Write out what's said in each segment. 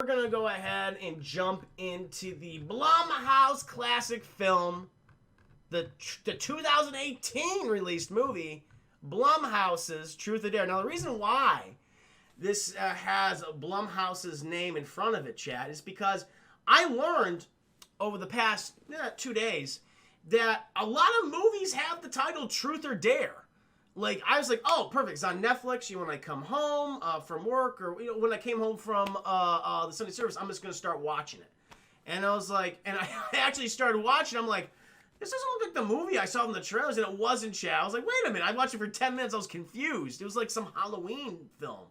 We're going to go ahead and jump into the Blumhouse classic film, the 2018 released movie, Blumhouse's Truth or Dare. Now, the reason why this has Blumhouse's name in front of it, chat, is because I learned over the past 2 days that a lot of movies have the title Truth or Dare. Like, I was like, oh, perfect. It's on Netflix. When I come home from work, or when I came home from the Sunday service, I'm just going to start watching it. And I was like, and I actually started watching. I'm like, this doesn't look like the movie I saw from the trailers, and it wasn't, chat. I was like, wait a minute. I watched it for 10 minutes. I was confused. It was like some Halloween film.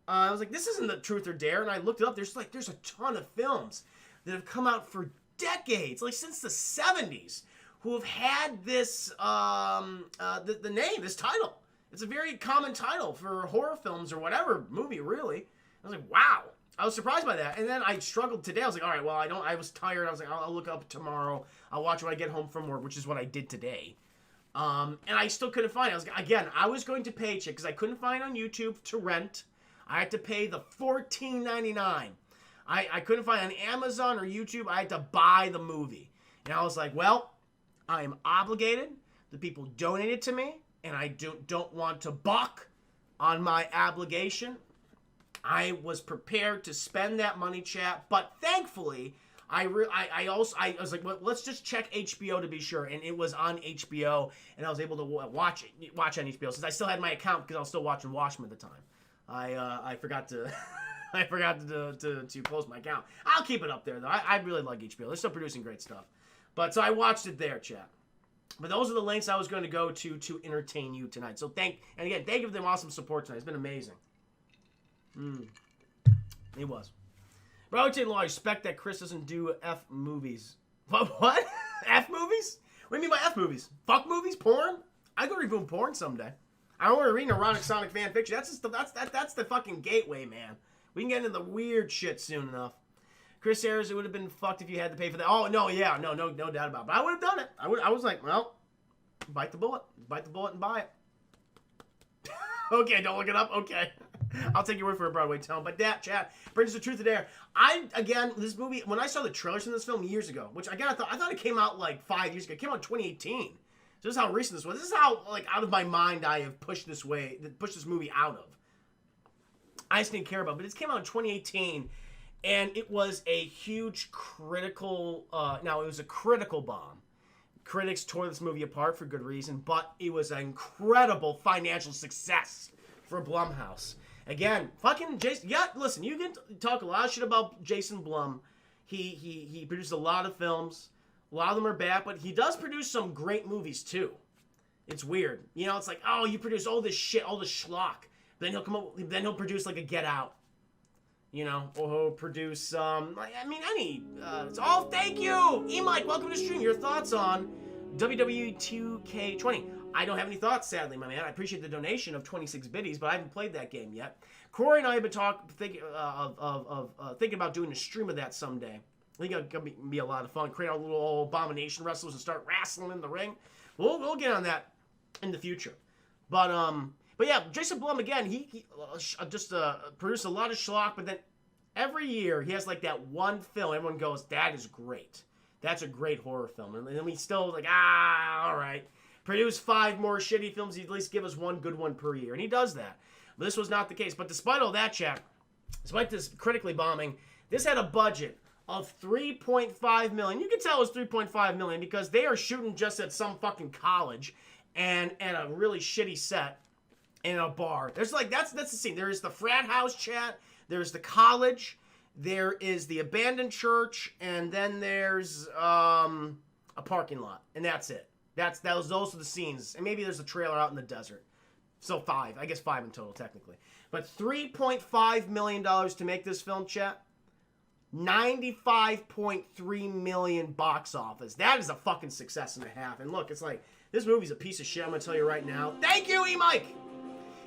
I was like, this isn't the Truth or Dare. And I looked it up. There's a ton of films that have come out for decades, like since the 70s, who have had this, the name, this title. It's a very common title for horror films or whatever movie, really. I was like, wow. I was surprised by that. And then I struggled today. I was like, all right, well, I was tired. I was like, I'll look up tomorrow. I'll watch when I get home from work, which is what I did today. And I still couldn't find it. I was going to pay check because I couldn't find it on YouTube to rent. I had to pay the $14.99. I couldn't find it on Amazon or YouTube. I had to buy the movie. And I was like, well, I am obligated. The people donated to me, and I don't want to buck on my obligation. I was prepared to spend that money, chat, but thankfully, I was like, well, let's just check HBO to be sure, and it was on HBO, and I was able to watch on HBO since I still had my account because I was still watching Watchmen at the time. I forgot to. I forgot to close my account. I'll keep it up there, though. I really like HBO. They're still producing great stuff. But so I watched it there, chat. But those are the links I was going to go to entertain you tonight. So thank you for them awesome support tonight. It's been amazing. It was. But I would say, I expect that Chris doesn't do F movies. What? F movies? What do you mean by F movies? Fuck movies? Porn? I go review porn someday. I don't want to read erotic Sonic fan fiction. That's the fucking gateway, man. We can get into the weird shit soon enough. Chris Ayers, it would have been fucked if you had to pay for that. Oh, no, yeah, no doubt about it. But I would have done it. I was like, well, bite the bullet. Bite the bullet and buy it. Okay, don't look it up. Okay. I'll take your word for a Broadway tone. But that, chat, brings the truth to dare. This movie, when I saw the trailers from this film years ago, which again, I thought it came out like 5 years ago. It came out in 2018. So this is how recent this was. This is how, like, out of my mind I have pushed this movie out of. I just didn't care about it. But it came out in 2018, and it was a huge critical, it was a critical bomb. Critics tore this movie apart for good reason, but it was an incredible financial success for Blumhouse. Again, fucking Jason, yeah, listen, you can talk a lot of shit about Jason Blum. He produced a lot of films. A lot of them are bad, but he does produce some great movies, too. It's weird. It's like, oh, you produce all this shit, all this schlock. Then he'll produce like a Get Out, or he'll produce it's all. Thank you, E-Mike. Welcome to the stream. Your thoughts on WWE 2K20? I don't have any thoughts, sadly, my man. I appreciate the donation of 26 biddies, but I haven't played that game yet. Corey and I have been thinking about doing a stream of that someday. I think it's gonna be a lot of fun. Create our little old abomination wrestlers and start wrestling in the ring. We'll get on that in the future, But yeah, Jason Blum, again, he just produced a lot of schlock, but then every year he has like that one film everyone goes, that is great. That's a great horror film. And then we still like, all right. Produce 5 more shitty films, he'd at least give us one good one per year. And he does that. But this was not the case. But despite all that, chat, despite this critically bombing, this had a budget of $3.5 million. You can tell it was $3.5 million because they are shooting just at some fucking college and a really shitty set. In a bar. There's that's the scene. There is the frat house, chat. There's the college. There is the abandoned church, and then there's a parking lot, and that's it. Those are the scenes, and maybe there's a trailer out in the desert. So 5, I guess 5 in total technically. But $3.5 million to make this film, chat. $95.3 million box office. That is a fucking success and a half. And look, it's like this movie's a piece of shit. I'm gonna tell you right now. Thank you, E-Mike.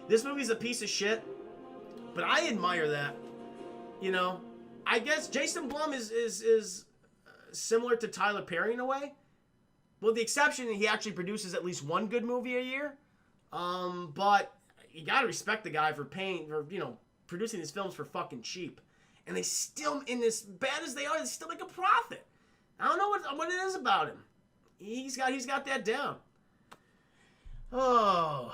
This movie's a piece of shit, but I admire that. I guess Jason Blum is similar to Tyler Perry in a way. Well, the exception, he actually produces at least one good movie a year. But you gotta respect the guy for producing these films for fucking cheap. and they still, in as bad as they are, they still make a profit. I don't know what it is about him. He's got that down. Oh,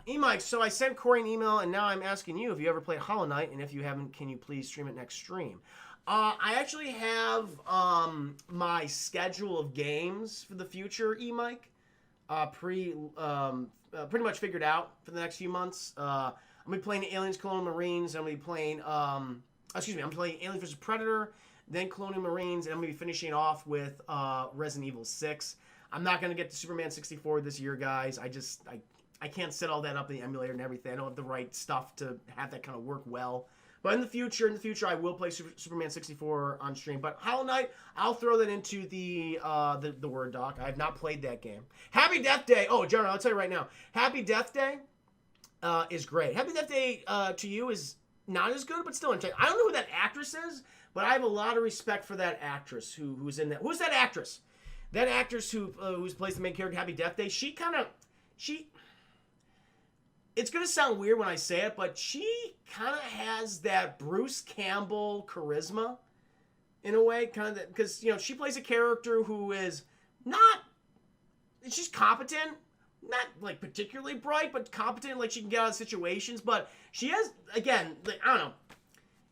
Mike. So I sent Corey an email, and now I'm asking you if you ever played Hollow Knight, and if you haven't, can you please stream it next stream? I actually have my schedule of games for the future, Mike, pretty much figured out for the next few months. I'm gonna be playing Aliens, Colonial Marines. I'm gonna be playing, I'm playing Aliens vs Predator, then Colonial Marines, and I'm gonna be finishing off with Resident Evil 6. I'm not gonna get to Superman 64 this year, guys. I can't set all that up in the emulator and everything. I don't have the right stuff to have that kind of work well. But in the future, I will play Superman 64 on stream. But Hollow Knight, I'll throw that into the Word doc. I have not played that game. Happy Death Day. Oh, General, I'll tell you right now. Happy Death Day is great. Happy Death Day to you is not as good, but still entertaining. I don't know who that actress is, but I have a lot of respect for that actress who's in that. Who's that actress? That actress who plays the main character, Happy Death Day. It's going to sound weird when I say it, but she kind of has that Bruce Campbell charisma in a way, kind of, because, you know, she plays a character who is she's competent, not, like, particularly bright, but competent, like, she can get out of situations, but she has, again, like, I don't know,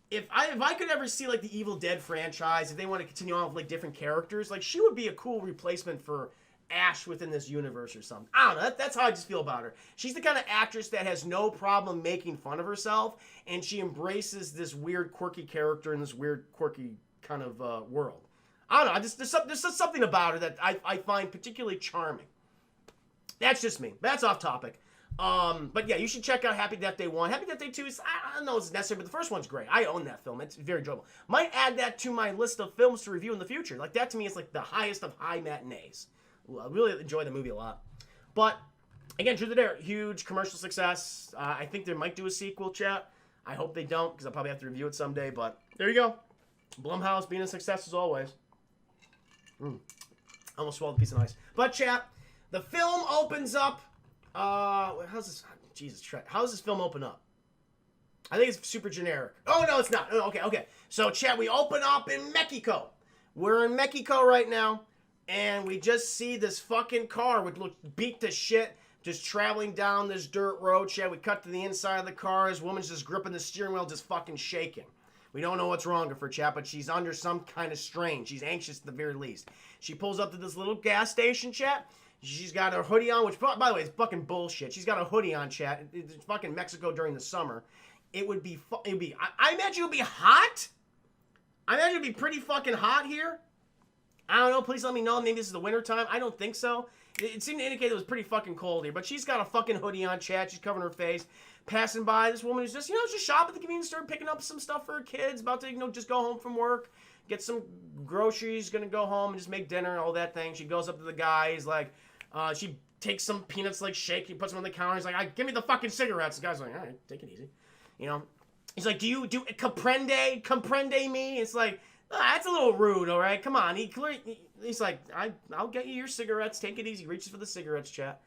if I could ever see, like, the Evil Dead franchise, if they want to continue on with, like, different characters, like, she would be a cool replacement for Ash within this universe or something. I don't know. That's how I just feel about her. She's the kind of actress that has no problem making fun of herself, and she embraces this weird, quirky character in this weird, quirky kind of world. I don't know. There's just something about her that I find particularly charming. That's just me. That's off topic. But yeah, you should check out Happy Death Day 1. Happy Death Day 2 is, I don't know if it's necessary, but the first one's great. I own that film. It's very enjoyable. Might add that to my list of films to review in the future. Like, that to me is like the highest of high matinees. I really enjoy the movie a lot. But, again, Truth or Dare, huge commercial success. I think they might do a sequel, chat. I hope they don't, because I'll probably have to review it someday. But there you go. Blumhouse being a success as always. I almost swallowed a piece of ice. But, chat, the film opens up. How's this? Jesus, how does this film open up? I think it's super generic. Oh, no, it's not. Oh, okay. So, chat, we open up in Mexico. We're in Mexico right now. And we just see this fucking car which looks beat to shit, just traveling down this dirt road. Shit, we cut to the inside of the car. This woman's just gripping the steering wheel, just fucking shaking. We don't know what's wrong with her, chat, but she's under some kind of strain. She's anxious at the very least. She pulls up to this little gas station, chat. She's got her hoodie on, which, by the way, is fucking bullshit. She's got a hoodie on, chat. It's fucking Mexico during the summer. I imagine it would be hot. I imagine it would be pretty fucking hot here. I don't know. Please let me know. Maybe this is the winter time. I don't think so. It seemed to indicate it was pretty fucking cold here. But she's got a fucking hoodie on, chat. She's covering her face. Passing by, this woman is just, just shopping at the convenience store, picking up some stuff for her kids. About to, just go home from work, get some groceries, gonna go home and just make dinner and all that thing. She goes up to the guy. He's like, she takes some peanuts, like, shake. He puts them on the counter. He's like, give me the fucking cigarettes. The guy's like, all right, take it easy. He's like, do you comprende me? It's like, that's a little rude, all right? Come on. He's like, I'll get you your cigarettes. Take it easy. He reaches for the cigarettes, chat.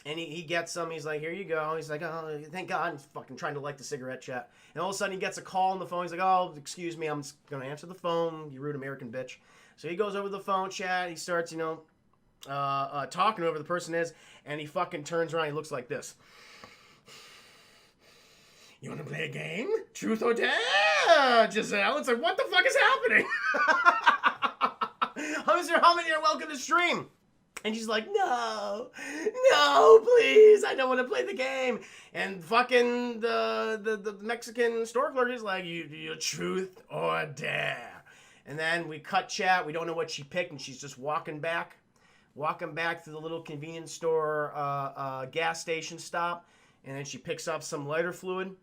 And he gets some. He's like, here you go. He's like, oh, thank God. He's fucking trying to light the cigarette, chat. And all of a sudden, he gets a call on the phone. He's like, oh, excuse me. I'm just going to answer the phone, you rude American bitch. So he goes over the phone, chat. He starts, talking to whoever the person is. And he fucking turns around. He looks like this. You want to play a game? Truth or Dare, Giselle? It's like, what the fuck is happening? Mr. Humming, you're welcome to stream. And she's like, no, please, I don't want to play the game. And fucking the Mexican store clerk is like, you Truth or Dare. And then we cut chat. We don't know what she picked, and she's just walking back to the little convenience store gas station stop. And then she picks up some lighter fluid.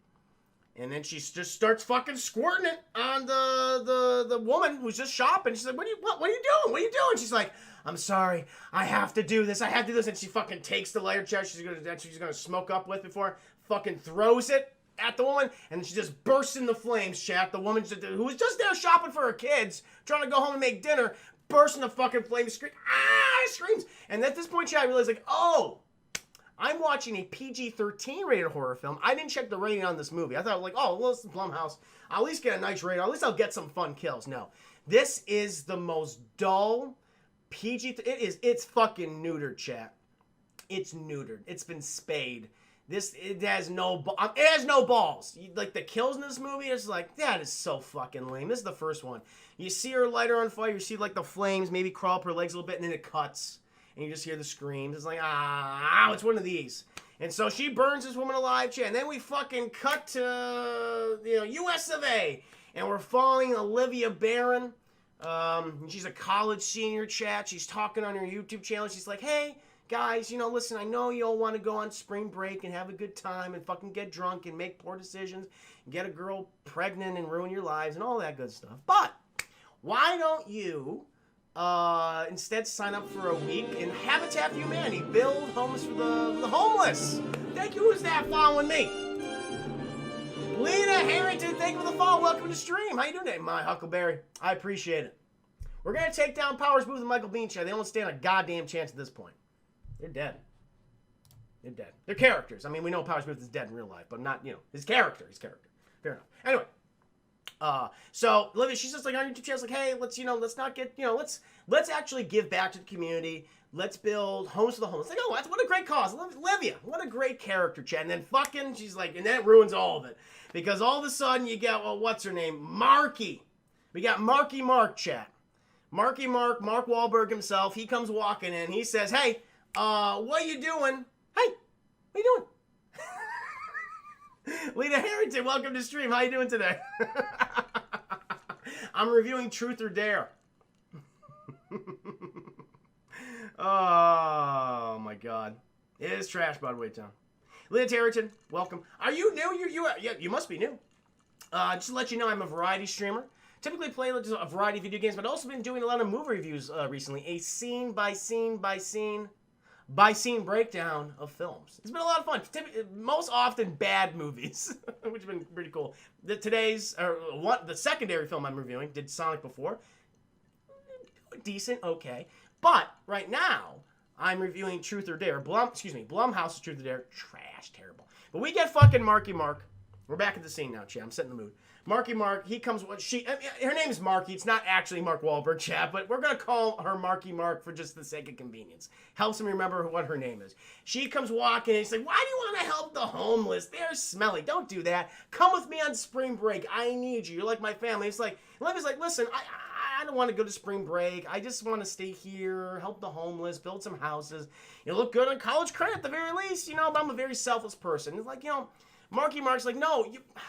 And then she just starts fucking squirting it on the woman who's just shopping. She's like, what are you doing? What are you doing? She's like, I'm sorry. I have to do this. And she fucking takes the lighter chair she's gonna smoke up with before, fucking throws it at the woman, and she just bursts into flames, chat. The woman who was just there shopping for her kids, trying to go home and make dinner, bursts into fucking flames, screams. And at this point, chat, I realized, like, oh, I'm watching a PG-13 rated horror film. I didn't check the rating on this movie. I thought, like, oh, well, it's Blumhouse. I'll at least get a nice rating. At least I'll get some fun kills. No. This is the most dull it's fucking neutered, chat. It's neutered. It's been spayed. It has no balls. Like, the kills in this movie, it's like, that is so fucking lame. This is the first one. You see her light her on fire. You see, like, the flames maybe crawl up her legs a little bit, and then it cuts. And you just hear the screams. It's like, it's one of these. And so she burns this woman alive, chat. And then we fucking cut to, US of A. And we're following Olivia Barron. She's a college senior, chat. She's talking on her YouTube channel. She's like, hey, guys, listen, I know you all want to go on spring break and have a good time and fucking get drunk and make poor decisions and get a girl pregnant and ruin your lives and all that good stuff. But why don't you instead sign up for a week in Habitat for Humanity, build homes for the homeless? Thank you. Who's that following me? Lena Harrington, thank you for the follow. Welcome to the stream. How you doing today, my Huckleberry? I appreciate it. We're going to take down Powers Booth and Michael Bean. They don't stand a goddamn chance at this point. They're dead. They're dead. They're characters. I mean, we know Powers Booth is dead in real life, but not, his character. Fair enough. Anyway. So Olivia, she's just like on YouTube channel, like, hey, let's not get, let's actually give back to the community. Let's build homes for the homeless. Like, oh, what a great cause. Olivia, what a great character, Chad. And then fucking, she's like, and that ruins all of it. Because all of a sudden you got, well, what's her name? Marky. We got Marky Mark, Chad. Mark Wahlberg himself, he comes walking in. He says, hey, what are you doing? Hey, what are you doing? Lena Harrington, welcome to stream. How you doing today? I'm reviewing Truth or Dare. Oh my God, it is trash, by the way, Tom. Lena Harrington, welcome. Are you new? You must be new. Just to let you know, I'm a variety streamer. Typically play a variety of video games, but I've also been doing a lot of movie reviews recently. A scene by scene breakdown of films. It's been a lot of fun. Most often bad movies, which has been pretty cool. The secondary film I'm reviewing did Sonic before. Decent, okay. But right now, I'm reviewing Truth or Dare. Blumhouse's Truth or Dare. Trash, terrible. But we get fucking Marky Mark. We're back at the scene now, chat. I'm setting the mood. Marky Mark, he comes. Her name is Marky. It's not actually Mark Wahlberg, chat, but we're gonna call her Marky Mark for just the sake of convenience. Helps him remember what her name is. She comes walking, and he's like, "Why do you want to help the homeless? They're smelly. Don't do that. Come with me on spring break. I need you. You're like my family." It's like, Olivia's like, "Listen, I don't want to go to spring break. I just want to stay here, help the homeless, build some houses. Look good on college credit at the very least. But I'm a very selfless person." It's like, Marky Mark's like, "No,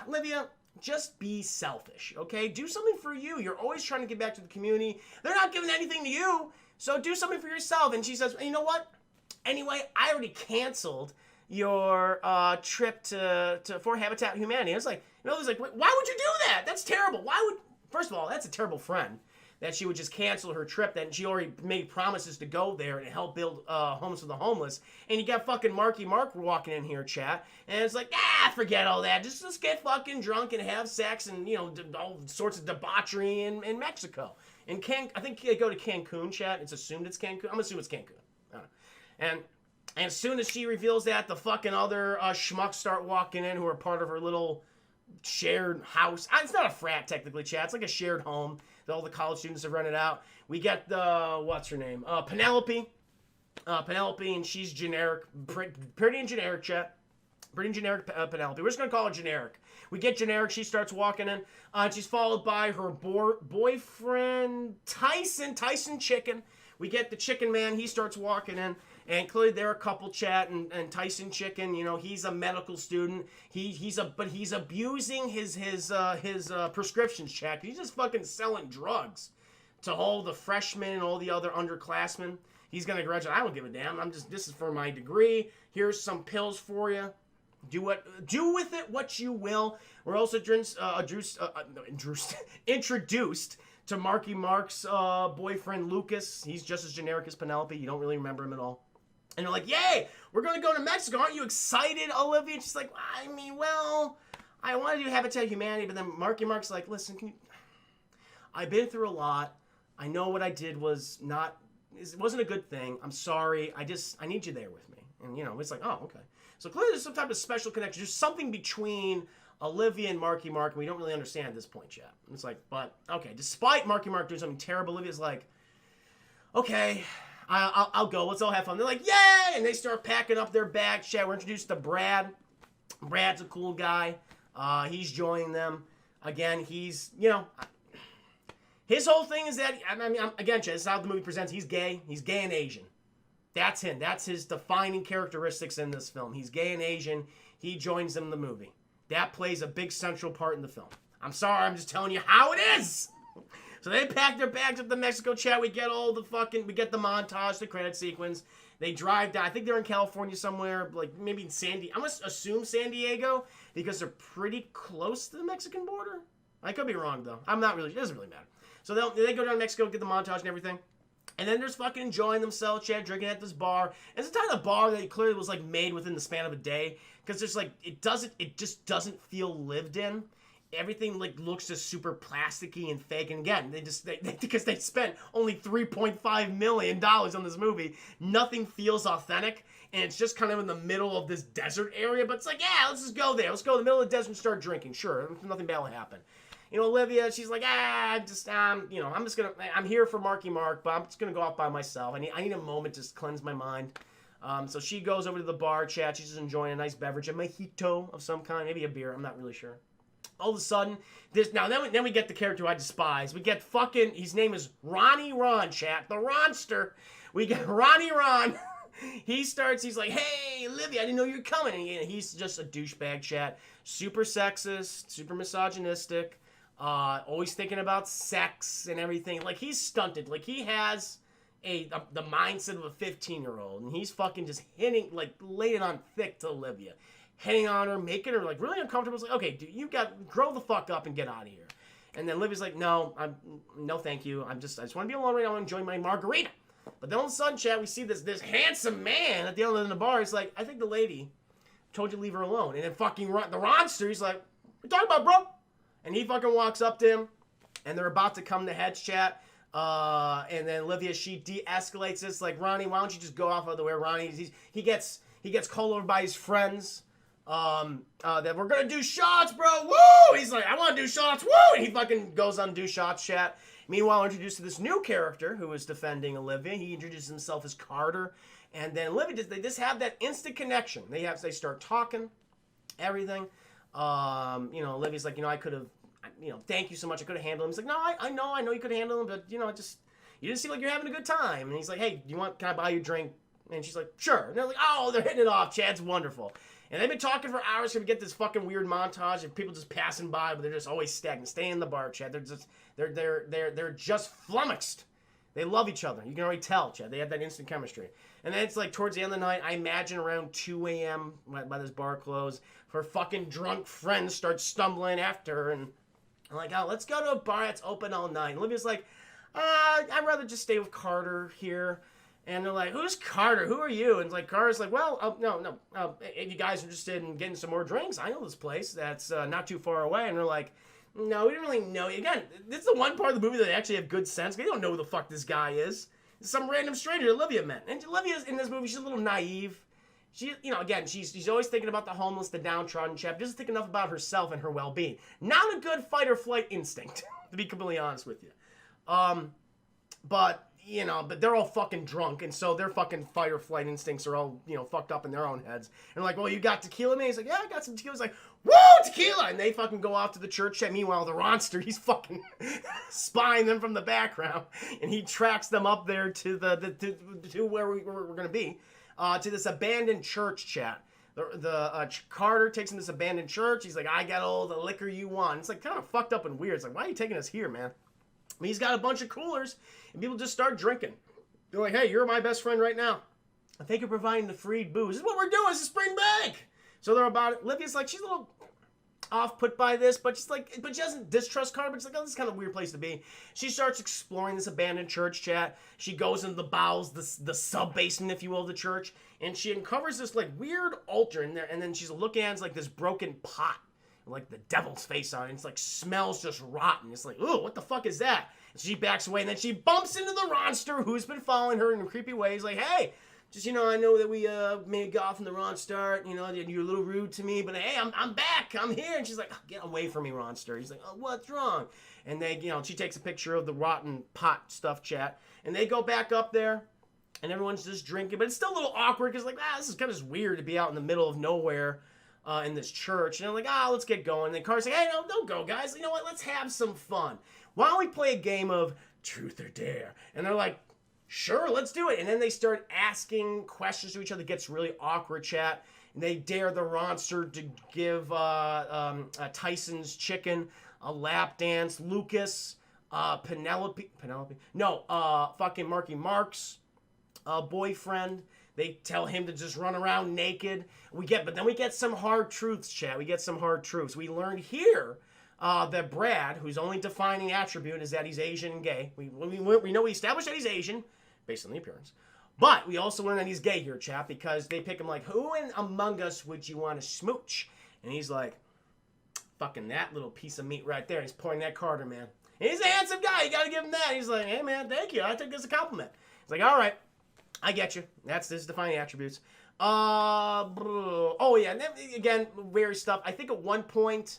Olivia, just be selfish, okay? Do something for you. You're always trying to give back to the community. They're not giving anything to you, so do something for yourself." And she says, "You know what? Anyway, I already canceled your trip for Habitat for Humanity." I was like, Olivia's like, "Why would you do that? That's terrible. First of all, that's a terrible friend. That she would just cancel her trip, that she already made promises to go there and help build homes for the homeless. And you got fucking Marky Mark walking in here, chat, and it's like, forget all that. Just get fucking drunk and have sex and, all sorts of debauchery in Mexico. I think they go to Cancun, chat. It's assumed it's Cancun. I'm assuming it's Cancun. I don't know. And as soon as she reveals that, the fucking other schmucks start walking in who are part of her little shared house. It's not a frat, technically, chat. It's like a shared home. All the college students have rented out. We get what's her name? Penelope. Penelope, and she's generic, pretty and generic, chat. Pretty and generic Penelope. We're just going to call her generic. We get generic. She starts walking in. She's followed by her boyfriend, Tyson Chicken. We get the Chicken Man. He starts walking in. And clearly they're a couple, chat, and Tyson Chicken, he's a medical student. He's abusing his prescriptions, chat. He's just fucking selling drugs to all the freshmen and all the other underclassmen. He's gonna graduate. I don't give a damn. This is for my degree. Here's some pills for you. Do with it what you will. We're also introduced to Marky Mark's boyfriend Lucas. He's just as generic as Penelope. You don't really remember him at all. And they're like, "Yay, we're going to go to Mexico. Aren't you excited, Olivia?" And she's like, "I want to do Habitat for Humanity." But then Marky Mark's like, "Listen, I've been through a lot. I know what I did it wasn't a good thing. I'm sorry. I need you there with me." And, you know, it's like, oh, okay. So clearly there's some type of special connection. There's something between Olivia and Marky Mark, and we don't really understand at this point yet. It's like, but, okay, despite Marky Mark doing something terrible, Olivia's like, okay, I'll go. Let's all have fun. They're like, yay! And they start packing up their bags. Chat. We're introduced to Brad. Brad's a cool guy. He's joining them. Again, he's, you know, his whole thing is that, I mean, again, Chat, this is how the movie presents. He's gay. He's gay and Asian. That's him. That's his defining characteristics in this film. He's gay and Asian. He joins them in the movie. That plays a big central part in the film. I'm sorry. I'm just telling you how it is. So they pack their bags up to Mexico, Chat. We get we get the montage, the credit sequence. They drive down. I think they're in California somewhere, like maybe in I'm going to assume San Diego because they're pretty close to the Mexican border. I could be wrong, though. I'm not really, it doesn't really matter. So they go down to Mexico, get the montage and everything. And then there's fucking enjoying themselves, Chat, drinking at this bar. And it's a type of bar that clearly was like made within the span of a day. Because there's like, it just doesn't feel lived in. Everything like looks just super plasticky and fake. And again, because they spent only $3.5 million on this movie, nothing feels authentic. And it's just kind of in the middle of this desert area. But it's like, yeah, let's just go there. Let's go in the middle of the desert and start drinking. Sure, nothing bad will happen. You know, Olivia, she's like, you know, I'm here for Marky Mark, but I'm just gonna go off by myself. I need a moment to cleanse my mind. So she goes over to the bar, Chat. She's just enjoying a nice beverage, a mojito of some kind, maybe a beer. I'm not really sure. All of a sudden, then we get the character I despise. We get fucking, his name is Ronnie Ron, Chat, the Ronster. We get Ronnie Ron. He's like, hey, Olivia, I didn't know you were coming. And he's just a douchebag, Chat. Super sexist, super misogynistic. Always thinking about sex and everything. Like, he's stunted. Like, he has the mindset of a 15-year-old. And he's fucking just hitting, like, laying on thick to Olivia. Hitting on her, making her, like, really uncomfortable. It's like, okay, dude, grow the fuck up and get out of here. And then Olivia's like, no, thank you. I just want to be alone right now and enjoy my margarita. But then all of a sudden, Chat, we see this handsome man at the other end of the bar. He's like, I think the lady told you to leave her alone. And then fucking the Ronster, he's like, what you talking about, bro? And he fucking walks up to him, and they're about to come to heads, Chat. And then Olivia, she de-escalates this, like, Ronnie, why don't you just go off of the way? Ronnie, he gets called over by his friends, that we're gonna do shots, bro, woo! He's like, I want to do shots, woo! And he fucking goes on to do shots, Chat. Meanwhile, introduced to this new character who is defending Olivia. He introduces himself as Carter. And then Olivia, they just have that instant connection. They start talking, everything. You know, Olivia's like, you know, I could have, you know, thank you so much. I could have handled him. He's like, no, I know you could handle him, but, you know, you didn't seem like you're having a good time. And he's like, hey, can I buy you a drink? And she's like, sure. And they're like, oh, they're hitting it off. Chad's wonderful. And they've been talking for hours. We get this fucking weird montage of people just passing by, but they're just always stagnant. Stay in the bar, Chad. They're just flummoxed. They love each other. You can already tell, Chad. They have that instant chemistry. And then it's like towards the end of the night, I imagine around 2 a.m. by this bar close, her fucking drunk friends start stumbling after her. And I'm like, oh, let's go to a bar that's open all night. And Olivia's like, I'd rather just stay with Carter here. And they're like, who's Carter? Who are you? And it's like, Carter's like, well, no. If you guys are interested in getting some more drinks, I know this place that's not too far away. And they're like, no, we didn't really know. Again, this is the one part of the movie that they actually have good sense. They don't know who the fuck this guy is. It's some random stranger Olivia met. And Olivia's in this movie, she's a little naive. She, you know, again, she's always thinking about the homeless, the downtrodden chap. Doesn't think enough about herself and her well-being. Not a good fight or flight instinct, to be completely honest with you. But they're all fucking drunk, and so their fucking fight or flight instincts are all, fucked up in their own heads. And like, well, you got tequila, man? He's like, yeah, I got some tequila. He's like, woo, tequila! And they fucking go off to the church. And meanwhile, the Ronster, he's fucking spying them from the background, and he tracks them up there to to where we're gonna be, to this abandoned church, Chat. Carter takes him to this abandoned church. He's like, I got all the liquor you want. It's like kind of fucked up and weird. It's like, why are you taking us here, man? I mean, he's got a bunch of coolers, and people just start drinking. They're like, hey, you're my best friend right now. I think you're providing the free booze. This is what we're doing. It's a spring break. So they're about it. Livia's like, she's a little off-put by this, but she doesn't distrust Carter, but she's like, oh, this is kind of a weird place to be. She starts exploring this abandoned church, Chat. She goes into the bowels, the sub-basement, if you will, of the church, and she uncovers this, like, weird altar in there, and then she's looking at it, it's like this broken pot. Like the devil's face on it. It's like smells just rotten. It's like, ooh, what the fuck is that? And she backs away, and then she bumps into the Ronster who's been following her in creepy ways. Like, hey, just, I know that we made golf from the wrong start. You're a little rude to me, but hey, I'm back. I'm here. And she's like, oh, get away from me, Ronster. He's like, oh, what's wrong? And they, she takes a picture of the rotten pot stuff chat. And they go back up there, and everyone's just drinking. But it's still a little awkward because, this is kind of weird to be out in the middle of nowhere in this church. And I'm like, let's get going. And then Carter's like, hey, no, don't go, guys. You know what? Let's have some fun. Why don't we play a game of truth or dare? And they're like, sure, let's do it. And then they start asking questions to each other. It gets really awkward, chat. And they dare the Ronster to give Tyson's chicken a lap dance. Lucas, Penelope, fucking Marky Mark's boyfriend. They tell him to just run around naked. But then we get some hard truths, chat. We get some hard truths. We learned here that Brad, whose only defining attribute is that he's Asian and gay. We know we established that he's Asian, based on the appearance. But we also learn that he's gay here, chap, because they pick him like, who among us would you want to smooch? And he's like, fucking that little piece of meat right there. He's pointing at Carter, man. And he's a handsome guy. You got to give him that. He's like, hey, man, thank you. I took this as a compliment. He's like, all right, I get you. That's his defining attributes. Oh, yeah. And then, again, weird stuff. I think at one point...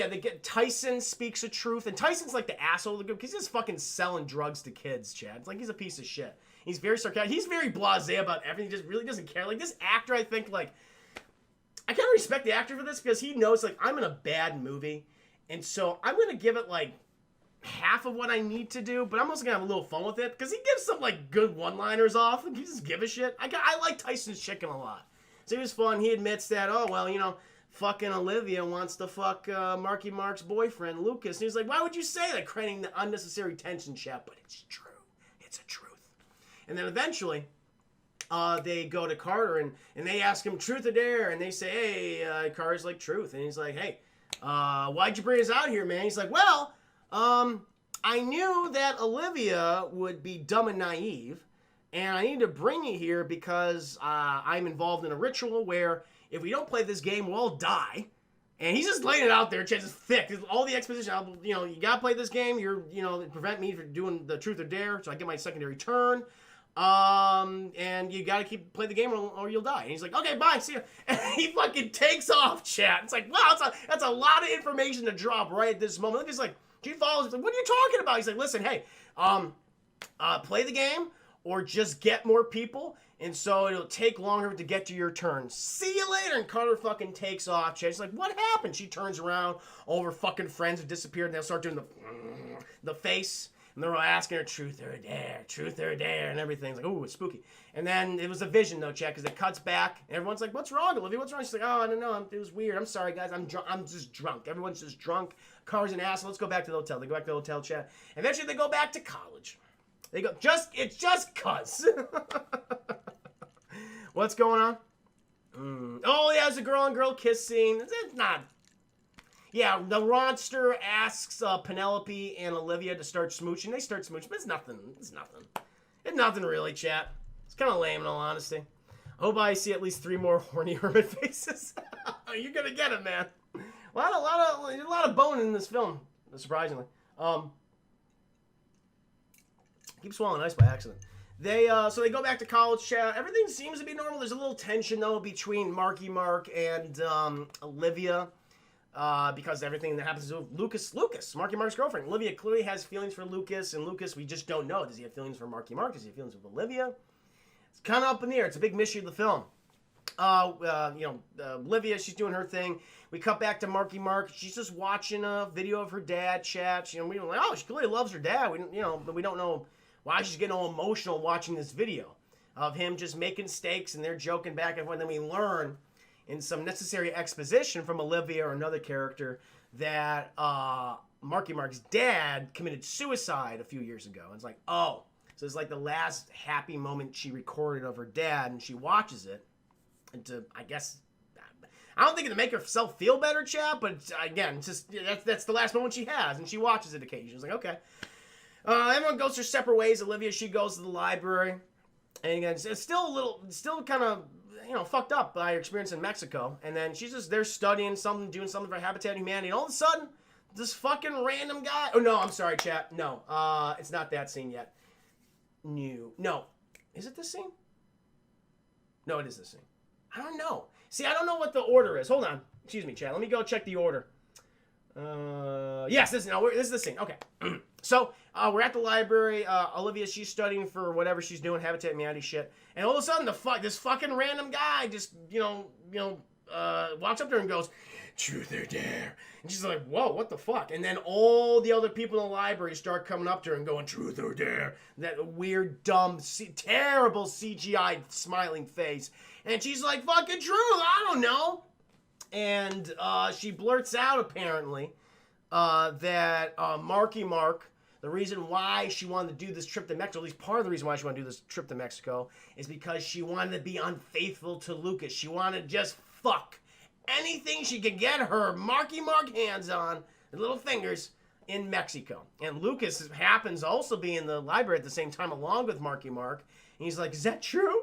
they get Tyson speaks the truth, and Tyson's like the asshole of the group because he's just fucking selling drugs to kids, Chad. It's like he's a piece of shit. He's very sarcastic. He's very blasé about everything. He just really doesn't care. Like this actor, I think, I kind of respect the actor for this because he knows I'm in a bad movie, and so I'm gonna give it half of what I need to do, but I'm also gonna have a little fun with it because he gives some good one-liners off. He doesn't give a shit. I like Tyson's chicken a lot, so he was fun. He admits that fucking Olivia wants to fuck Marky Mark's boyfriend, Lucas. And he's like, why would you say that? Creating the unnecessary tension, chat. But it's true. It's a truth. And then eventually, they go to Carter and they ask him truth or dare. And they say, hey, Carter's like, truth. And he's like, hey, why'd you bring us out here, man? He's like, well, I knew that Olivia would be dumb and naive. And I need to bring you here because I'm involved in a ritual where if we don't play this game, we'll all die. And he's just laying it out there. It's thick. All the exposition. You got to play this game. Prevent me from doing the truth or dare. So I get my secondary turn. And you got to play the game or you'll die. And he's like, okay, bye. See ya. And he fucking takes off, chat. It's like, wow, that's a lot of information to drop right at this moment. He's like, G follows. He's like, what are you talking about? He's like, listen, hey, play the game or just get more people. And so it'll take longer to get to your turn. See you later. And Carter fucking takes off. She's like, what happened? She turns around. All her fucking friends have disappeared. And they'll start doing the face. And they're all asking her, truth or dare, and everything's like, ooh, it's spooky. And then it was a vision, though, chat, because it cuts back. And everyone's like, what's wrong, Olivia? What's wrong? She's like, oh, I don't know. It was weird. I'm sorry, guys. I'm just drunk. Everyone's just drunk. Carter's an asshole. Let's go back to the hotel. They go back to the hotel, chat. Eventually, they go back to college. They go, it's just cuz. What's going on? Oh, yeah, it's a girl on girl kiss scene. It's not. Yeah, the Ronster asks Penelope and Olivia to start smooching. They start smooching, but it's nothing. It's nothing really, chat. It's kind of lame in all honesty. I hope I see at least 3 more horny hermit faces. You're gonna get it, man. A lot of bone in this film, surprisingly. Keep swallowing ice by accident. So they go back to college, chat. Everything seems to be normal. There's a little tension, though, between Marky Mark and Olivia. Because everything that happens to Lucas, Marky Mark's girlfriend. Olivia clearly has feelings for Lucas, and Lucas, we just don't know. Does he have feelings for Marky Mark? Does he have feelings with Olivia? It's kind of up in the air. It's a big mystery of the film. Olivia, she's doing her thing. We cut back to Marky Mark. She's just watching a video of her dad chat. We were like, oh, she clearly loves her dad. But we don't know why she's getting all emotional watching this video of him just making mistakes, and they're joking back and forth. And then we learn in some necessary exposition from Olivia or another character that Marky Mark's dad committed suicide a few years ago. And it's like, oh, so it's like the last happy moment she recorded of her dad, and she watches it. And I guess, I don't think it'll make herself feel better, chat, but again, just that's the last moment she has, and she watches it occasionally. It's like, okay. Everyone goes their separate ways. Olivia, she goes to the library. And again, it's still kind of, fucked up by her experience in Mexico. And then she's just there studying something, doing something for Habitat of Humanity. And all of a sudden, this fucking random guy. Oh, no, I'm sorry, chat. No, it's not that scene yet. No. Is it this scene? No, it is this scene. I don't know. See, I don't know what the order is. Hold on. Excuse me, Chad. Let me go check the order. Yes, this is the scene. Okay. So, we're at the library. Olivia, she's studying for whatever she's doing, Habitat Humanity shit. And all of a sudden, this fucking random guy just, walks up to her and goes, "Truth or dare?" And she's like, "Whoa, what the fuck?" And then all the other people in the library start coming up to her and going, "Truth or dare?" That weird, dumb, terrible CGI smiling face. And she's like, "Fucking truth, I don't know." And she blurts out, apparently, that Marky Mark, the reason why she wanted to do this trip to Mexico, at least part of the reason why she wanted to do this trip to Mexico, is because she wanted to be unfaithful to Lucas. She wanted to just fuck anything she could get her Marky Mark hands on, the little fingers, in Mexico. And Lucas happens to also be in the library at the same time along with Marky Mark. And he's like, "Is that true?"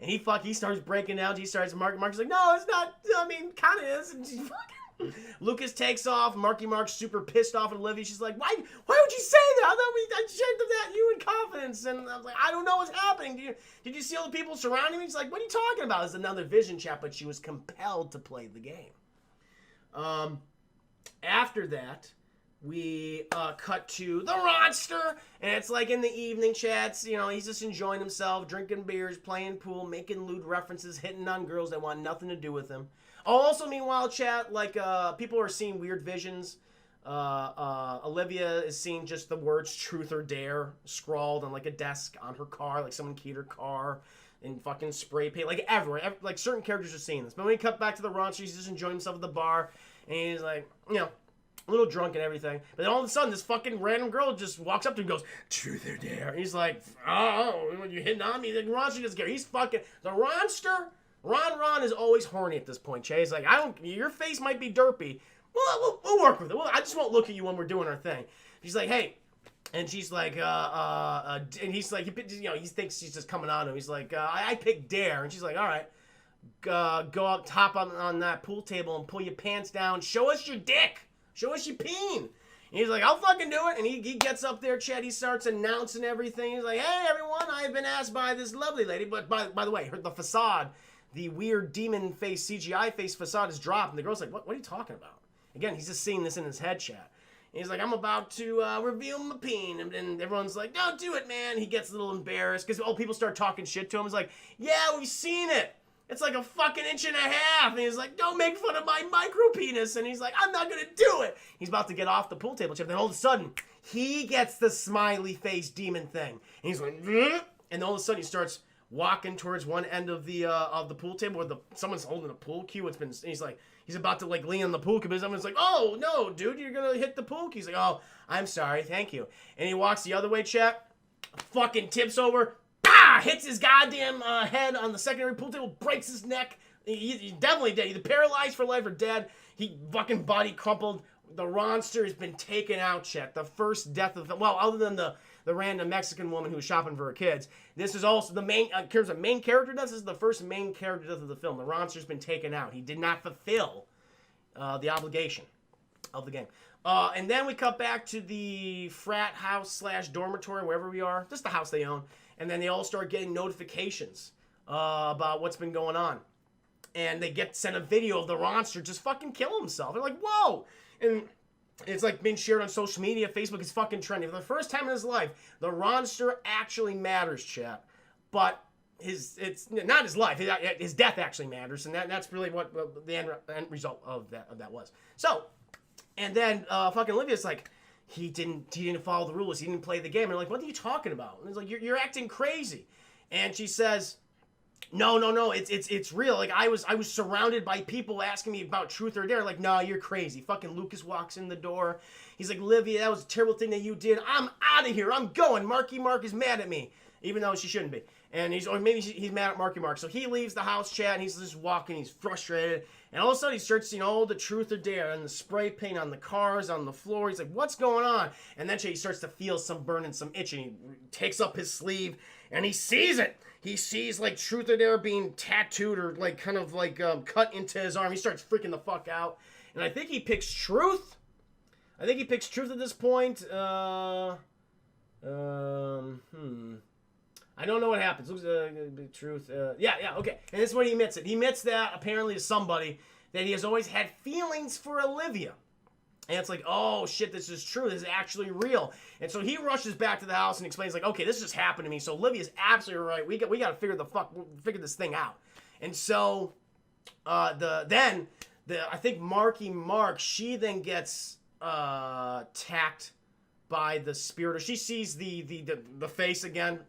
And he starts breaking down. Marky's like, "No, it's not. I mean, kind of is." And she's fucking... Lucas takes off. Marky Mark's super pissed off at Olivia. She's like, why would you say that? I shared that you in confidence. And I was like, "I don't know what's happening. Did you see all the people surrounding me?" She's like, "What are you talking about?" It's another vision chat, but she was compelled to play the game. After that, we cut to the Ronster, and it's like in the evening chats, he's just enjoying himself, drinking beers, playing pool, making lewd references, hitting on girls that want nothing to do with him. Also, meanwhile, chat, like, people are seeing weird visions. Olivia is seeing just the words "truth or dare" scrawled on, like, a desk on her car, like someone keyed her car, and fucking spray paint, like, everywhere. Like, certain characters are seeing this. But when we cut back to the Ronster, he's just enjoying himself at the bar, and he's like, a little drunk and everything. But then all of a sudden, this fucking random girl just walks up to him and goes, "Truth or dare?" And he's like, "Oh, you hitting on me?" The Ronster doesn't care. He's fucking... The Ronster... Ron is always horny at this point, Che. He's like, your face might be derpy. Well, we'll work with it. I just won't look at you when we're doing our thing. She's like, "Hey." And she's like, and he's like, he thinks she's just coming on him. He's like, I picked dare. And she's like, "All right. Go up top on that pool table and pull your pants down. Show us your dick. Show us your peen." And he's like, "I'll fucking do it." And he gets up there, Chad. He starts announcing everything. He's like, "Hey, everyone, I've been asked by this lovely lady." But by the way, the facade, the weird demon face, CGI face facade is dropped. And the girl's like, what are you talking about? Again, he's just seeing this in his head, Chad. And he's like, "I'm about to reveal my peen." And everyone's like, "Don't do it, man." He gets a little embarrassed because people start talking shit to him. He's like, "Yeah, we've seen it. It's like a fucking inch and a half." And he's like, "Don't make fun of my micro penis." And he's like, "I'm not going to do it." He's about to get off the pool table chip. Then all of a sudden, he gets the smiley face demon thing. And he's like, "Bleh." And then all of a sudden, he starts walking towards one end of the pool table where someone's holding a pool cue. He's like, he's about to like lean on the pool cue, but someone's like, "Oh, no, dude, you're going to hit the pool cue." He's like, "Oh, I'm sorry. Thank you." And he walks the other way, chat, fucking tips over, hits his goddamn head on the secondary pool table, breaks his neck. He's definitely dead. Either paralyzed for life or dead. He fucking body crumpled. The Ronster has been taken out, chat. The first death of the... Well, other than the random Mexican woman who was shopping for her kids, this is also the main... in terms of main character death, this is the first main character death of the film. The Ronster's been taken out. He did not fulfill the obligation of the game. And then we cut back to the frat house / dormitory, wherever we are. Just the house they own. And then they all start getting notifications about what's been going on. And they get sent a video of the Ronster just fucking kill himself. They're like, "Whoa!" And it's like being shared on social media. Facebook is fucking trending. For the first time in his life, the Ronster actually matters, chat. But it's not his life. His death actually matters. And that's really what the end result of that was. So, and then fucking Olivia's like, he didn't follow the rules. He didn't play the game. And they're like, "What are you talking about?" And it's like, you're acting crazy. And she says, No, it's real. Like, I was surrounded by people asking me about truth or dare. Like, "No, you're crazy." Fucking Lucas walks in the door. He's like, "Olivia, that was a terrible thing that you did. I'm out of here. I'm going. Marky Mark is mad at me." Even though she shouldn't be. And he's mad at Marky Mark. So he leaves the house, chat, and he's just walking. He's frustrated. And all of a sudden, he starts seeing all the truth or dare and the spray paint on the cars, on the floor. He's like, "What's going on?" And then he starts to feel some burn and some itching. He takes up his sleeve, and he sees it. He sees, like, truth or dare being tattooed or, like, kind of, like, cut into his arm. He starts freaking the fuck out. And I think he picks truth. I think he picks truth at this point. I don't know what happens. Looks truth. Yeah, okay. And this is when he admits it. He admits that apparently to somebody that he has always had feelings for Olivia. And it's like, oh shit, this is true. This is actually real. And so he rushes back to the house and explains, like, okay, this just happened to me. So Olivia's absolutely right. We got to figure this thing out. And so I think Marky Mark, she then gets attacked by the spirit, or she sees the face again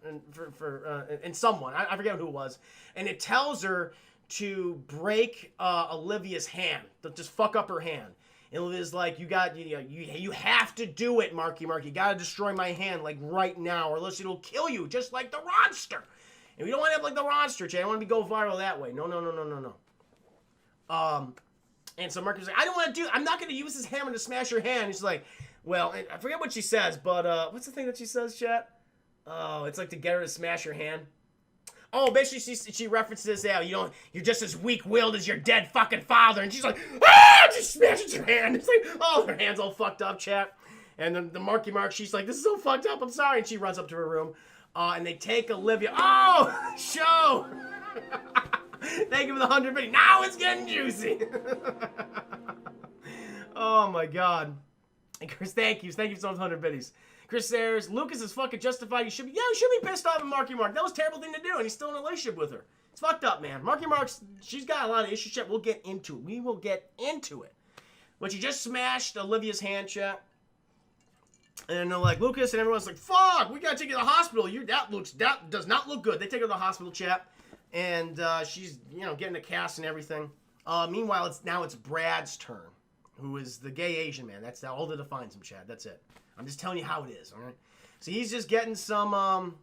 in someone. I forget who it was, and it tells her to break Olivia's hand, to just fuck up her hand. And Olivia's like, you have to do it, Marky Mark. You gotta destroy my hand like right now, or else it'll kill you, just like the Ronster. And we don't want to have like the Ronster, Jay. I want to go viral that way. No. And so Marky's like, I'm not gonna use this hammer to smash your hand. He's like, well, I forget what she says, but what's the thing that she says, chat? Oh, it's like to get her to smash her hand. Oh, basically she references, yeah, you're just as weak-willed as your dead fucking father. And she's like, ah! Just smashes her hand. It's like, oh, her hand's all fucked up, chat. And then the Marky Mark, she's like, this is so fucked up, I'm sorry. And she runs up to her room. And they take Olivia. Oh, show! Thank you for the 100 video. Now it's getting juicy. Oh, my God. And Chris, thank you so much for 100 biddies. Chris says, Lucas is fucking justified. You should be pissed off at Marky Mark. That was a terrible thing to do, and he's still in a relationship with her. It's fucked up, man. Marky Mark's, she's got a lot of issues, chat. We'll get into it. We will get into it. But she just smashed Olivia's hand, chat. And they're like, Lucas, and everyone's like, fuck, we gotta take you to the hospital. That does not look good. They take her to the hospital, chat. And she's, getting a cast and everything. Meanwhile, it's Brad's turn, who is the gay Asian man. That's all that defines him, Chad. That's it. I'm just telling you how it is, all right? So he's just getting some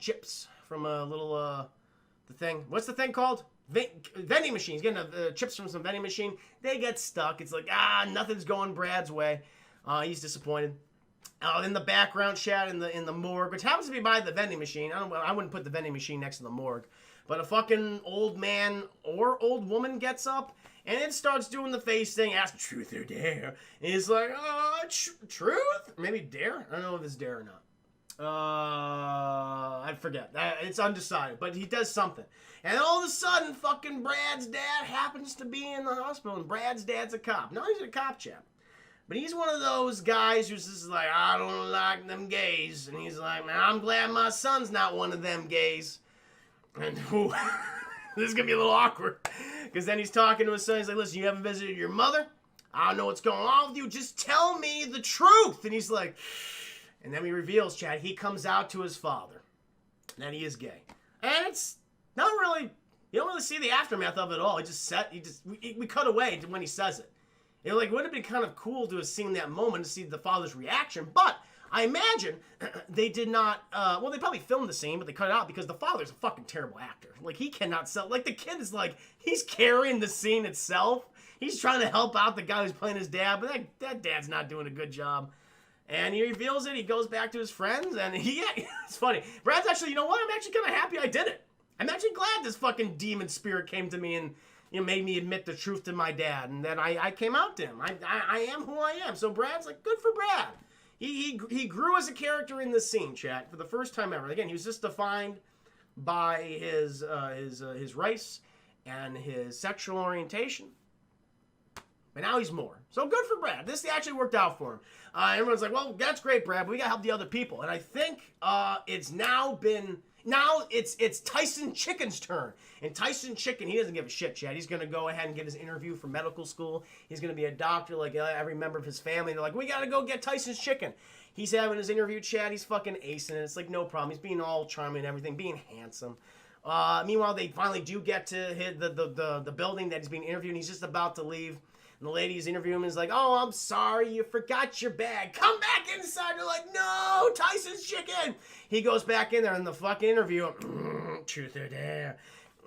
chips from a little, the thing. What's the thing called? Vending machine. He's getting chips from some vending machine. They get stuck. It's like, nothing's going Brad's way. He's disappointed. In the background, Chad, in the morgue, which happens to be by the vending machine. I wouldn't put the vending machine next to the morgue. But a fucking old man or old woman gets up and it starts doing the face thing, asks truth or dare. And he's like, truth? Maybe dare? I don't know if it's dare or not. I forget. It's undecided. But he does something. And all of a sudden, fucking Brad's dad happens to be in the hospital. And Brad's dad's a cop. No, he's a cop chap. But he's one of those guys who's just like, I don't like them gays. And he's like, man, I'm glad my son's not one of them gays. And this is going to be a little awkward. Because then he's talking to his son. He's like, listen, you haven't visited your mother? I don't know what's going on with you. Just tell me the truth. And he's like, and then he reveals, Chad, he comes out to his father. That he is gay. And it's not really, you don't really see the aftermath of it at all. We cut away to when he says it. It would have been kind of cool to have seen that moment to see the father's reaction. But I imagine they did not, they probably filmed the scene, but they cut it out because the father's a fucking terrible actor. Like, he cannot sell, like, the kid is like, he's carrying the scene itself. He's trying to help out the guy who's playing his dad, but that dad's not doing a good job. And he reveals it, he goes back to his friends, and it's funny. Brad's actually, you know what, I'm actually kind of happy I did it. I'm actually glad this fucking demon spirit came to me and, made me admit the truth to my dad, and then I came out to him. I am who I am. So Brad's like, good for Brad. He grew as a character in this scene, chat, for the first time ever. Again, he was just defined by his race and his sexual orientation. But now he's more. So good for Brad. This actually worked out for him. Everyone's like, well, that's great, Brad, but we gotta help the other people. And I think it's Tyson Chicken's turn. And Tyson Chicken, he doesn't give a shit, Chad. He's going to go ahead and get his interview for medical school. He's going to be a doctor like every member of his family. They're like, we got to go get Tyson's Chicken. He's having his interview, Chad. He's fucking acing it. It's like, no problem. He's being all charming and everything, being handsome. Meanwhile, they finally do get to hit the building that he's being interviewed, and he's just about to leave. And the lady who's interviewing him is like, oh, I'm sorry, you forgot your bag. Come back inside. They're like, no, Tyson's Chicken. He goes back in there in the fucking interview. Truth or dare.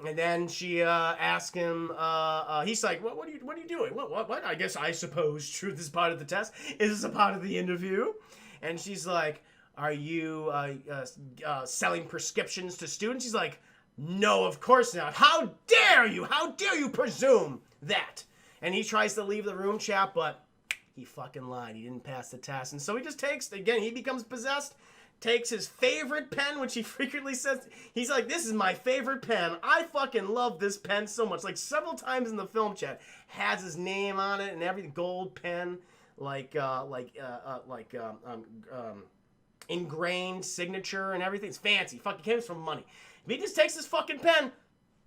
And then she asks him, he's like, what are you doing? What? I suppose truth is part of the test. Is this a part of the interview? And she's like, are you selling prescriptions to students? He's like, no, of course not. How dare you? How dare you presume that? And he tries to leave the room, chat, but he fucking lied. He didn't pass the test. And so he just takes, again, he becomes possessed, takes his favorite pen, which he frequently says, he's like, this is my favorite pen. I fucking love this pen so much. Like, several times in the film chat, has his name on it and everything, gold pen, ingrained signature and everything. It's fancy. Fucking came from money. If he just takes his fucking pen,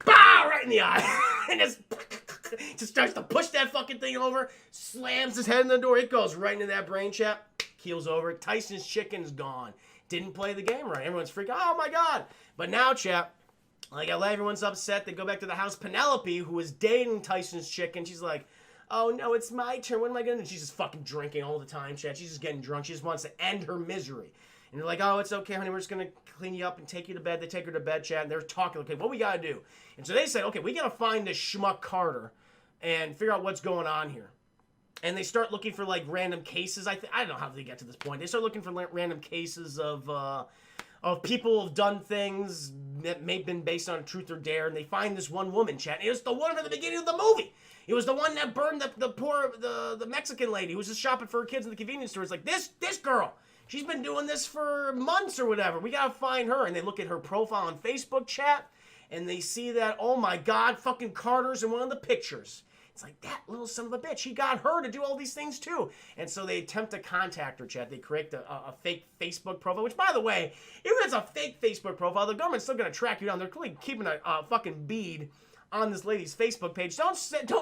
bow, right in the eye, and just starts to push that fucking thing over, slams his head in the door. It goes right into that brain, chat. Keels over. Tyson's chicken's gone. Didn't play the game right. Everyone's freaking, oh my god. But now, chat, like, everyone's upset. They go back to the house. Penelope, who is dating Tyson's chicken, she's like, oh no, it's my turn. What am I going to do? She's just fucking drinking all the time, chat. She's just getting drunk. She just wants to end her misery. And they're like, oh, it's okay, honey. We're just going to clean you up and take you to bed. They take her to bed, chat. And they're talking, okay, what we got to do? And so they said, okay, we got to find this schmuck Carter and figure out what's going on here. And they start looking for, like, random cases. I don't know how they get to this point. They start looking for random cases of people who have done things that may have been based on truth or dare. And they find this one woman, chat. And it was the one from the beginning of the movie. It was the one that burned the Mexican lady who was just shopping for her kids in the convenience store. It's like, this girl, she's been doing this for months or whatever. We gotta find her. And they look at her profile on Facebook, chat, and they see that, oh my god, fucking Carter's in one of the pictures. It's like, that little son of a bitch, he got her to do all these things too. And so they attempt to contact her, chat. They create a fake Facebook profile, which, by the way, even if it's a fake Facebook profile, the government's still gonna track you down. They're clearly keeping a fucking bead on this lady's Facebook page. Don't,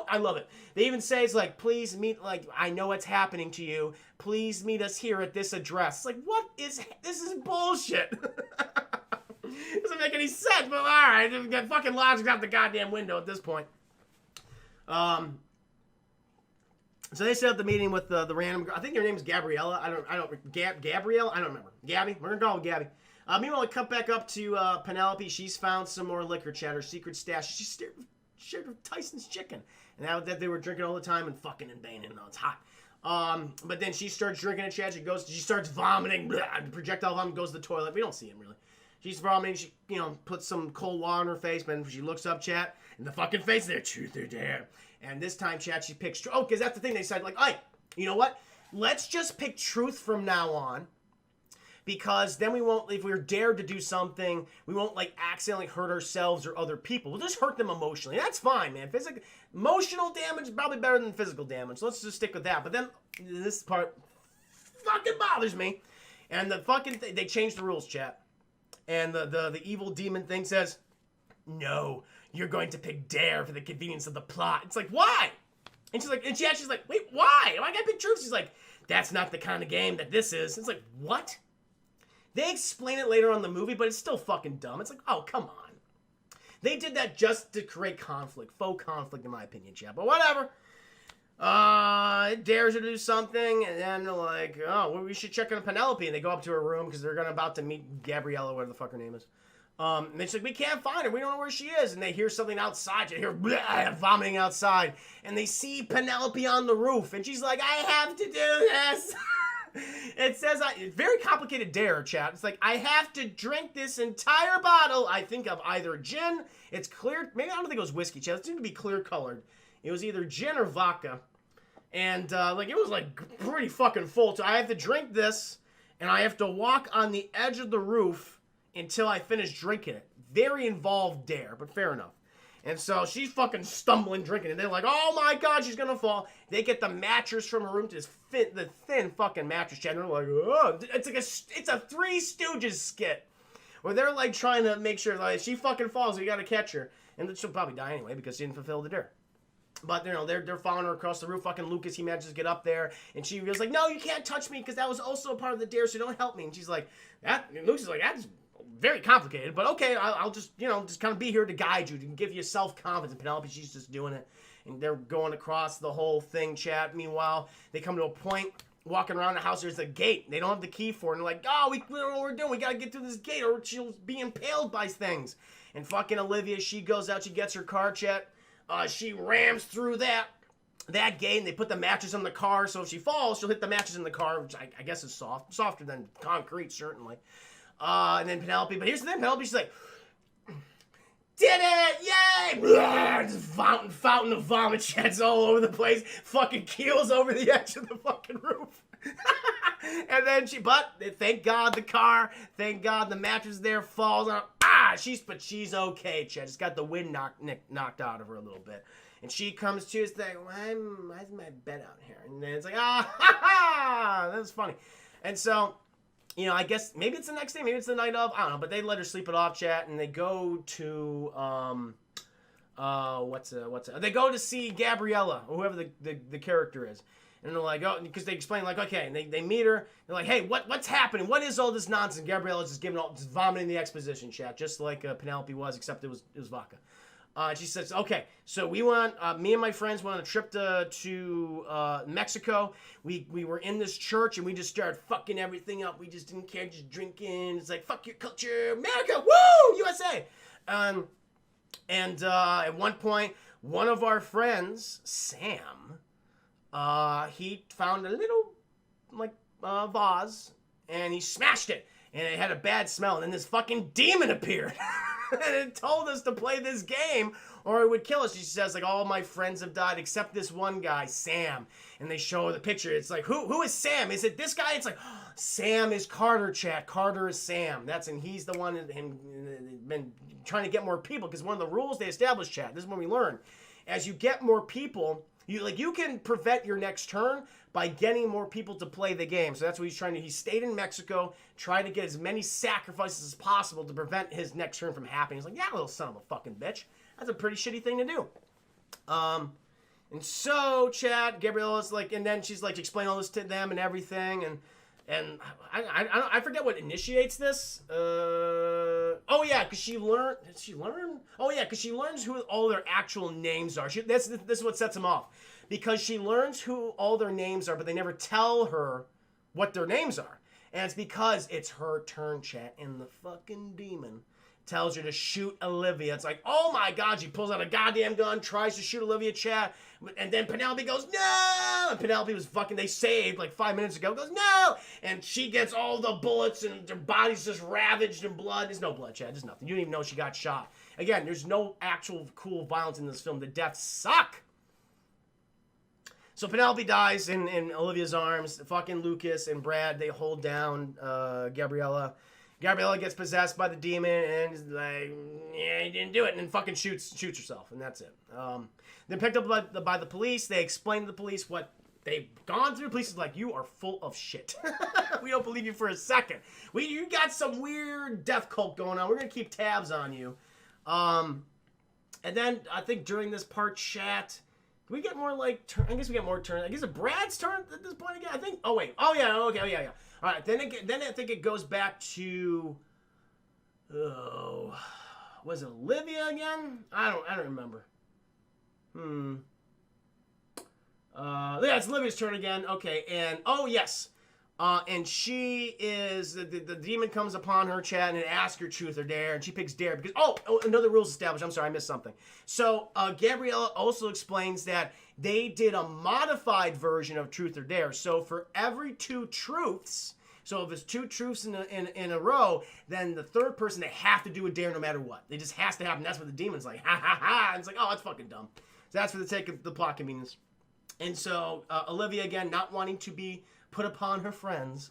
I love it. They even say, it's like, please meet, like, I know what's happening to you. Please meet us here at this address. It's like, what is, this is bullshit. Doesn't make any sense, but alright, that fucking logic's out the goddamn window at this point. So they set up the meeting with the random girl. I think her name is Gabriella. Gabrielle? I don't remember. Gabby? We're gonna call her Gabby. Meanwhile, we cut back up to Penelope. She's found some more liquor, chat, her secret stash. She shared with Tyson's chicken. And that they were drinking all the time and fucking and banging. No, it's hot. But then she starts drinking it, chat. She starts vomiting. Blah, projectile vomit, goes to the toilet. We don't see him, really. She's vomiting. She, puts some cold water on her face. But she looks up, chat, and the fucking face there, truth or dare. And this time, chat, she picks, because that's the thing. They said, like, hey, you know what? Let's just pick truth from now on. Because then we won't, if we're dared to do something, we won't, like, accidentally hurt ourselves or other people. We'll just hurt them emotionally. That's fine, man. Emotional damage is probably better than physical damage. So let's just stick with that. But then, this part fucking bothers me. And the fucking, they changed the rules, chat. And the evil demon thing says, no, you're going to pick dare for the convenience of the plot. It's like, why? And she's like, she's like, wait, why? Am I gonna pick truth? She's like, that's not the kind of game that this is. It's like, what? They explain it later on in the movie, but it's still fucking dumb. It's like, oh, come on. They did that just to create conflict. Faux conflict, in my opinion, chat. But whatever. It dares her to do something, and then they're like, oh, well, we should check on Penelope. And they go up to her room, because they're about to meet Gabriella, whatever the fuck her name is. And she's like, we can't find her. We don't know where she is. And they hear something outside. You hear blah, vomiting outside. And they see Penelope on the roof. And she's like, I have to do this. It says, very complicated dare, chat. It's like, I have to drink this entire bottle, I think, of either gin. It's clear. Maybe I don't think it was whiskey, chat. It seemed to be clear colored. It was either gin or vodka. And, it was, pretty fucking full. So I have to drink this, and I have to walk on the edge of the roof until I finish drinking it. Very involved dare, but fair enough. And so she's fucking stumbling, drinking, and they're like, oh my god, she's gonna fall. They get the mattress from her room to the thin fucking mattress, chat. And they're like, oh, it's a Three Stooges skit. Where they're like trying to make sure, like, if she fucking falls, you gotta catch her. And she'll probably die anyway, because she didn't fulfill the dare. But, they're following her across the roof. Fucking Lucas, he manages to get up there. And she was like, no, you can't touch me, because that was also a part of the dare, so don't help me. And she's like, Lucas is like, that's very complicated, but okay, I'll just, just kind of be here to guide you, to give you self-confidence. And Penelope, she's just doing it. And they're going across the whole thing, chat. Meanwhile, they come to a point, walking around the house, there's a gate. They don't have the key for it. And they're like, oh, we don't know what we're doing. We got to get through this gate, or she'll be impaled by things. And fucking Olivia, she goes out, she gets her car, chat. She rams through that gate, and they put the mattress on the car, so if she falls, she'll hit the mattress in the car, which I guess is softer than concrete, certainly. And then Penelope, but here's the thing, Penelope, she's like, did it! Yay! Blah, just fountain of vomit sheds all over the place. Fucking keels over the edge of the fucking roof. And then thank God thank God the mattress there falls on. She's okay, Chad. Just got the wind knocked out of her a little bit. And she comes to, it's like, why's my bed out here? And then it's like, that's funny. And so, you know, I guess maybe it's the next day, maybe it's the night of, I don't know, but they let her sleep it off, chat, and they go to, they go to see Gabriella, or whoever the character is. And they're like, oh, because they explain, like, okay, and they meet her. They're like, hey, what's happening? What is all this nonsense? Gabriella's just vomiting the exposition, chat, just like Penelope was, except it was vodka. She says, okay, so me and my friends went on a trip to Mexico. We were in this church, and we just started fucking everything up. We just didn't care, just drinking. It's like, fuck your culture, America, woo, USA. And at one point, one of our friends, Sam, he found a little, like, vase, and he smashed it, and it had a bad smell, and then this fucking demon appeared, and it told us to play this game, or it would kill us. She says, like, all my friends have died, except this one guy, Sam, and they show the picture. It's like, who is Sam? Is it this guy? It's like, Sam is Carter, chat. Carter is Sam. And he's the one and been trying to get more people, because one of the rules they established, chat, this is when we learn, as you get more people, you can prevent your next turn by getting more people to play the game. So that's what he's trying to do. He stayed in Mexico, trying to get as many sacrifices as possible to prevent his next turn from happening. He's like, yeah, little son of a fucking bitch. That's a pretty shitty thing to do. And so, Chad, Gabriella's like, and then she's like, explain all this to them and everything, and I forget what initiates this. Oh yeah, because she learned. Did she learn? Oh yeah, because she learns who all their actual names are. This is what sets them off, because she learns who all their names are, but they never tell her what their names are, and it's because it's her turn, chat, and the fucking demon tells her to shoot Olivia. It's like, oh my God, she pulls out a goddamn gun, tries to shoot Olivia, chat, and then Penelope goes, no! And Penelope was fucking, they saved like 5 minutes ago, goes, no! And she gets all the bullets, and her body's just ravaged in blood. There's no blood, chat, there's nothing. You don't even know she got shot. Again, there's no actual cool violence in this film. The deaths suck! So Penelope dies in Olivia's arms. Fucking Lucas and Brad, they hold down Gabriella. Gabriella gets possessed by the demon and is like, yeah, he didn't do it, and then fucking shoots herself, and that's it. Then picked up by the police. They explain to the police what they've gone through. The police is like, you are full of shit. We don't believe you for a second. You got some weird death cult going on. We're going to keep tabs on you. And then I think during this part, chat, do we get more like turn? I guess we get more turns. I guess it's Brad's turn at this point again. I think. Oh wait. Oh yeah. Okay. Oh, yeah. All right. Then I think it goes back to. Oh, was it Olivia again? I don't remember. Yeah, it's Olivia's turn again. Okay, and oh yes, and she is the demon comes upon her, chat, and it asks her truth or dare, and she picks dare because another rule's established. I'm sorry, I missed something. So Gabriella also explains that they did a modified version of truth or dare. So for every 2 truths, so if it's 2 truths in a row, then the third person, they have to do a dare no matter what. It just has to happen. That's what the demon's like, ha ha ha. And it's like, oh, that's fucking dumb. So that's for the sake of the plot convenience. And so Olivia, again, not wanting to be put upon her friends,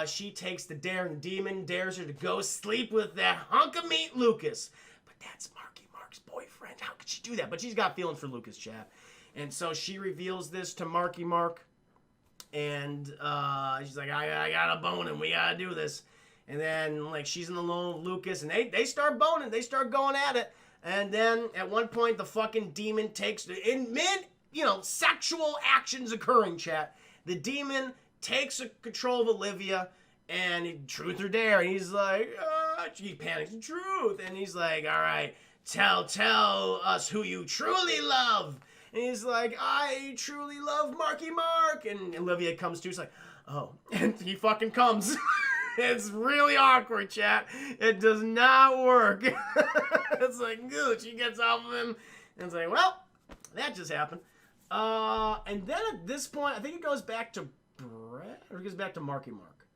she takes the dare, and the demon dares her to go sleep with that hunk of meat, Lucas. But that's Marky Mark's boyfriend. How could she do that? But she's got feelings for Lucas, chat. And so she reveals this to Marky Mark. And she's like, I got a bone, and we gotta do this. And then, like, she's in the loan with Lucas, and they start boning. They start going at it. And then, at one point, the fucking demon takes, sexual actions occurring, chat. The demon takes control of Olivia, and truth or dare, and he's like, he panics, truth. And he's like, all right, tell us who you truly love. And he's like, I truly love Marky Mark. And Olivia comes to, he's like, oh, and he fucking comes. It's really awkward, chat. It does not work. It's like, good. She gets off of him. And it's like, well, that just happened. And then at this point, I think it goes back to Brett, or it goes back to Marky Mark.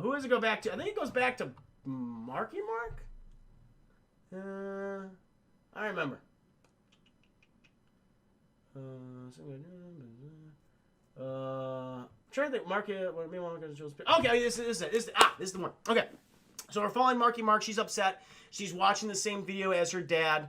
Who does it go back to? I think it goes back to Marky Mark? I remember. trying to think. Okay, this is it. This is the one. Okay. So we're following Marky Mark. She's upset. She's watching the same video as her dad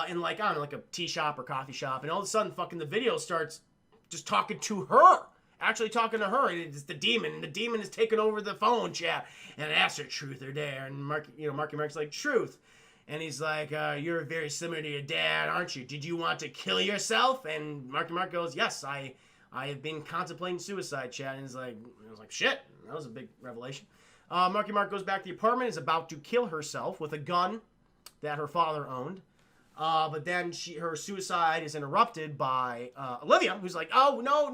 in like, I don't know, like a tea shop or coffee shop. And all of a sudden, fucking the video starts just talking to her. Actually talking to her. It's the demon. And the demon is taking over the phone chat. And it asks her, truth or dare? And Marky Mark's like, truth. And he's like, you're very similar to your dad, aren't you? Did you want to kill yourself? And Marky Mark goes, yes, I have been contemplating suicide, chat. And I was like, shit. That was a big revelation. Marky Mark goes back to the apartment, is about to kill herself with a gun that her father owned. But then her suicide is interrupted by Olivia, who's like, oh, no.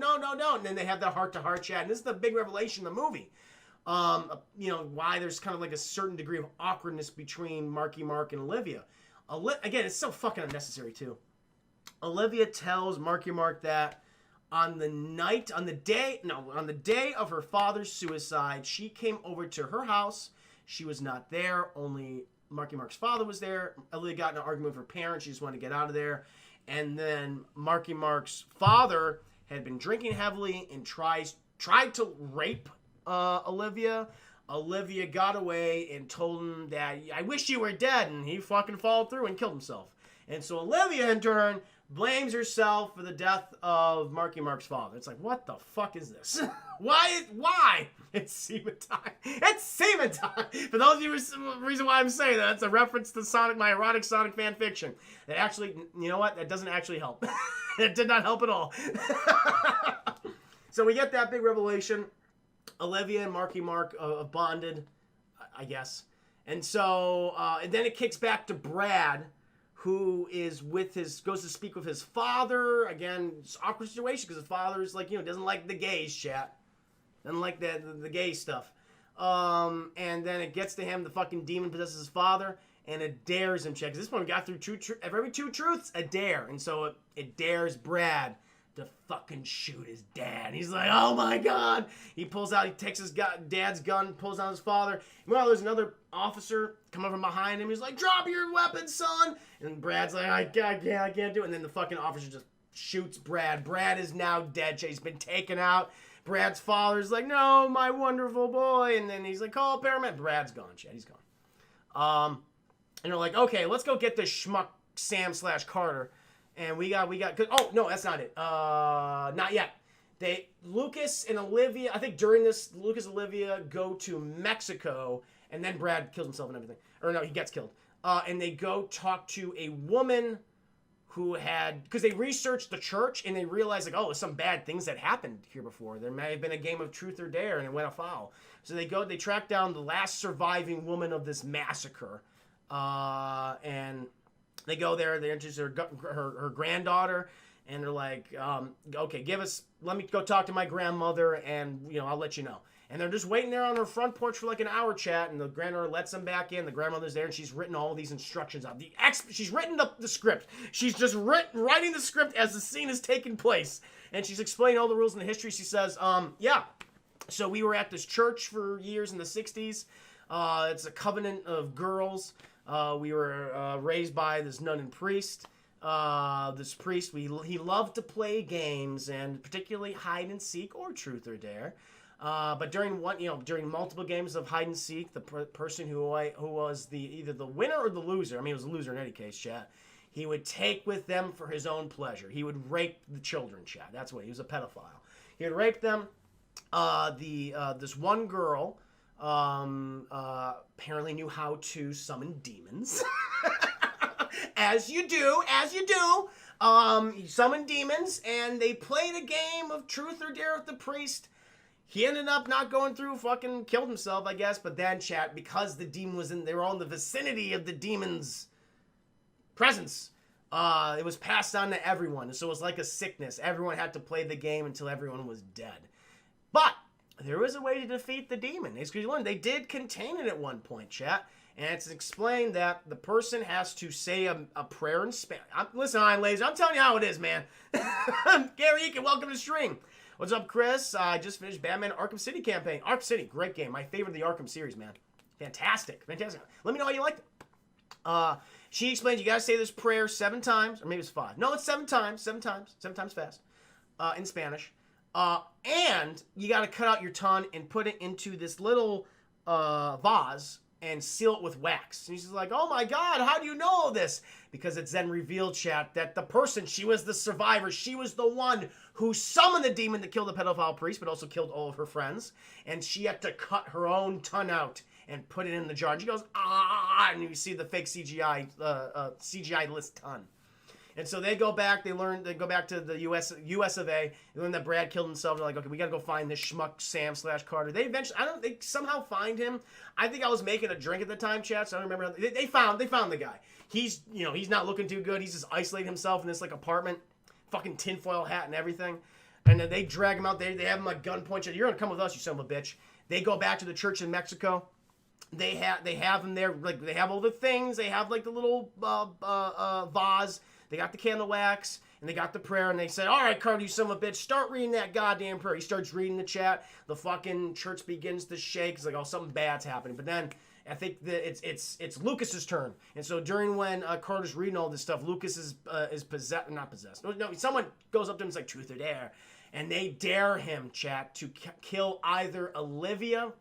And then they have that heart-to-heart chat. And this is the big revelation in the movie. Why there's kind of like a certain degree of awkwardness between Marky Mark and Olivia. Again, it's so fucking unnecessary, too. Olivia tells Marky Mark that on the day of her father's suicide, she came over to her house. She was not there. Only Marky Mark's father was there. Olivia got in an argument with her parents. She just wanted to get out of there. And then Marky Mark's father had been drinking heavily and tried to rape Olivia. Olivia got away and told him that, I wish you were dead. And he fucking followed through and killed himself. And so Olivia, in turn, blames herself for the death of Marky Mark's father. It's like, what the fuck is this? Why? It's semen time. It's semen time. For those of you, the reason why I'm saying that, it's a reference to my erotic Sonic fan fiction. That actually, you know what? That doesn't actually help. It did not help at all. So we get that big revelation. Olivia and Marky Mark bonded, I guess. And so, and then it kicks back to Brad, who is goes to speak with his father. Again, it's an awkward situation because his father is like, doesn't like the gays, chat. Doesn't like the gay stuff. And then it gets to him, the fucking demon possesses his father, and it dares him, chat. Because this one we got through every two truths, a dare. And so it dares Brad to fucking shoot his dad. He's like, oh my God. He takes his dad's gun, pulls on his father. Meanwhile, there's another officer coming from behind him. He's like, drop your weapon, son. And Brad's like, I can't do it. And then the fucking officer just shoots Brad. Brad is now dead. He's been taken out. Brad's father's like, no, my wonderful boy. And then he's like, call paramedic. Brad's gone, Chad. He's gone. And they're like, okay, let's go get this schmuck Sam/Carter. And we got, oh, no, that's not it. Not yet. Lucas and Olivia, I think during this, Lucas and Olivia go to Mexico, and then Brad kills himself and everything. Or no, he gets killed. And they go talk to a woman who because they researched the church, and they realized, like, oh, there's some bad things that happened here before. There may have been a game of truth or dare, and it went afoul. So they track down the last surviving woman of this massacre. And they go there, they introduce her granddaughter, and they're like, okay, let me go talk to my grandmother, and, I'll let you know. And they're just waiting there on her front porch for like an hour chat, and the granddaughter lets them back in. The grandmother's there, and she's written all these instructions out. She's written the script. She's just writing the script as the scene is taking place. And she's explaining all the rules and the history. She says, so we were at this church for years in the 60s. It's a covenant of girls. We were raised by this nun and priest. This priest, he loved to play games, and particularly hide and seek or truth or dare. But during multiple games of hide and seek, the person who was either the winner or the loser, it was a loser in any case, chat, he would take with them for his own pleasure. He would rape the children, chat. That's what he was, a pedophile. He would rape them. This one girl apparently knew how to summon demons. As you do. He summoned demons, and they played a game of truth or dare with the priest. He ended up not going through, fucking killed himself, I guess. But then, chat, because the demon they were all in the vicinity of the demon's presence, it was passed on to everyone. So it was like a sickness. Everyone had to play the game until everyone was dead. But there was a way to defeat the demon. They did contain it at one point, chat. And it's explained that the person has to say a prayer in Spanish. Listen, Iron Laser, I'm telling you how it is, man. Gary Eakin, welcome to the stream. What's up, Chris? I just finished Batman Arkham City campaign. Arkham City, great game. My favorite of the Arkham series, man. Fantastic. Let me know how you liked it. She explains you gotta say this prayer 7 times, or maybe it's 5. No, it's 7 times. 7 times fast. In Spanish. And you got to cut out your tongue and put it into this little vase and seal it with wax. And she's like, oh my God, how do you know all this? Because it's then revealed, chat, that the person, she was the survivor. She was the one who summoned the demon to kill the pedophile priest, but also killed all of her friends. And she had to cut her own tongue out and put it in the jar. And she goes, ah, and you see the fake CGI-less tongue. And so they go back, they go back to the US of A, they learn that Brad killed himself. They're like, okay, we gotta go find this schmuck Sam/Carter. They eventually, they somehow find him. I think I was making a drink at the time, chat, so I don't remember. They found the guy. He's, he's not looking too good. He's just isolating himself in this, like, apartment, fucking tinfoil hat and everything. And then they drag him out, they have him at gunpoint. You're gonna come with us, you son of a bitch. They go back to the church in Mexico. They have him there, like, they have all the things. They have, like, the little vase. They got the candle wax, and they got the prayer, and they said, all right, Carter, you son of a bitch, start reading that goddamn prayer. He starts reading the chat. The fucking church begins to shake. It's like, oh, something bad's happening. But then I think that it's Lucas's turn. And so during when Carter's reading all this stuff, Lucas is possessed, not possessed. No, someone goes up to him and is like, truth or dare. And they dare him, chat, to kill either Olivia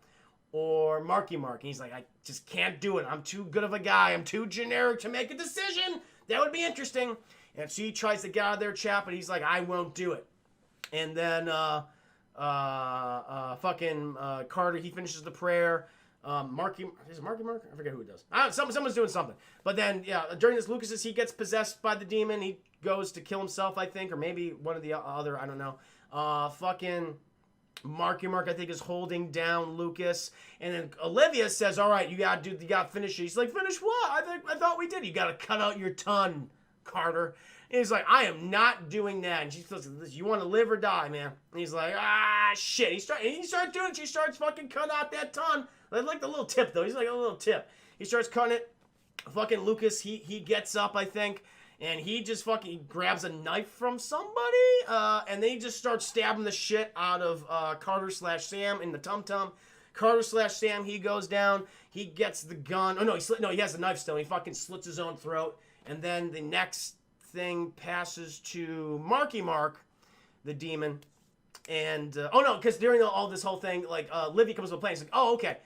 or Marky Mark. And he's like, I just can't do it. I'm too good of a guy. I'm too generic to make a decision. That would be interesting. And she tries to get out of there, chat, but he's like, I won't do it. And then fucking Carter, he finishes the prayer. Is it Marky Mark? I forget who it does. Someone's doing something. But then, yeah, during this, Lucas, he gets possessed by the demon. He goes to kill himself, I think, or maybe one of the other, I don't know. Fucking Marky Mark, I think, is holding down Lucas. And then Olivia says, all right, you gotta finish it. He's like, finish what? I thought we did. You gotta cut out your tongue, Carter. And he's like, I am not doing that. And she says, you want to live or die, man? And he's like, ah, shit. He starts doing it. She starts fucking cutting out that tongue. I like the little tip, though. He's like a little tip. He starts cutting it. Fucking Lucas, he gets up, I think. And he just fucking grabs a knife from somebody. And then he just starts stabbing the shit out of Carter/Sam in the tum-tum. Carter/Sam, he goes down. He gets the gun. Oh, no, he has the knife still. He fucking slits his own throat. And then the next thing passes to Marky Mark, the demon. And, because during all this whole thing, like, Livy comes to a plan. He's like, oh, okay.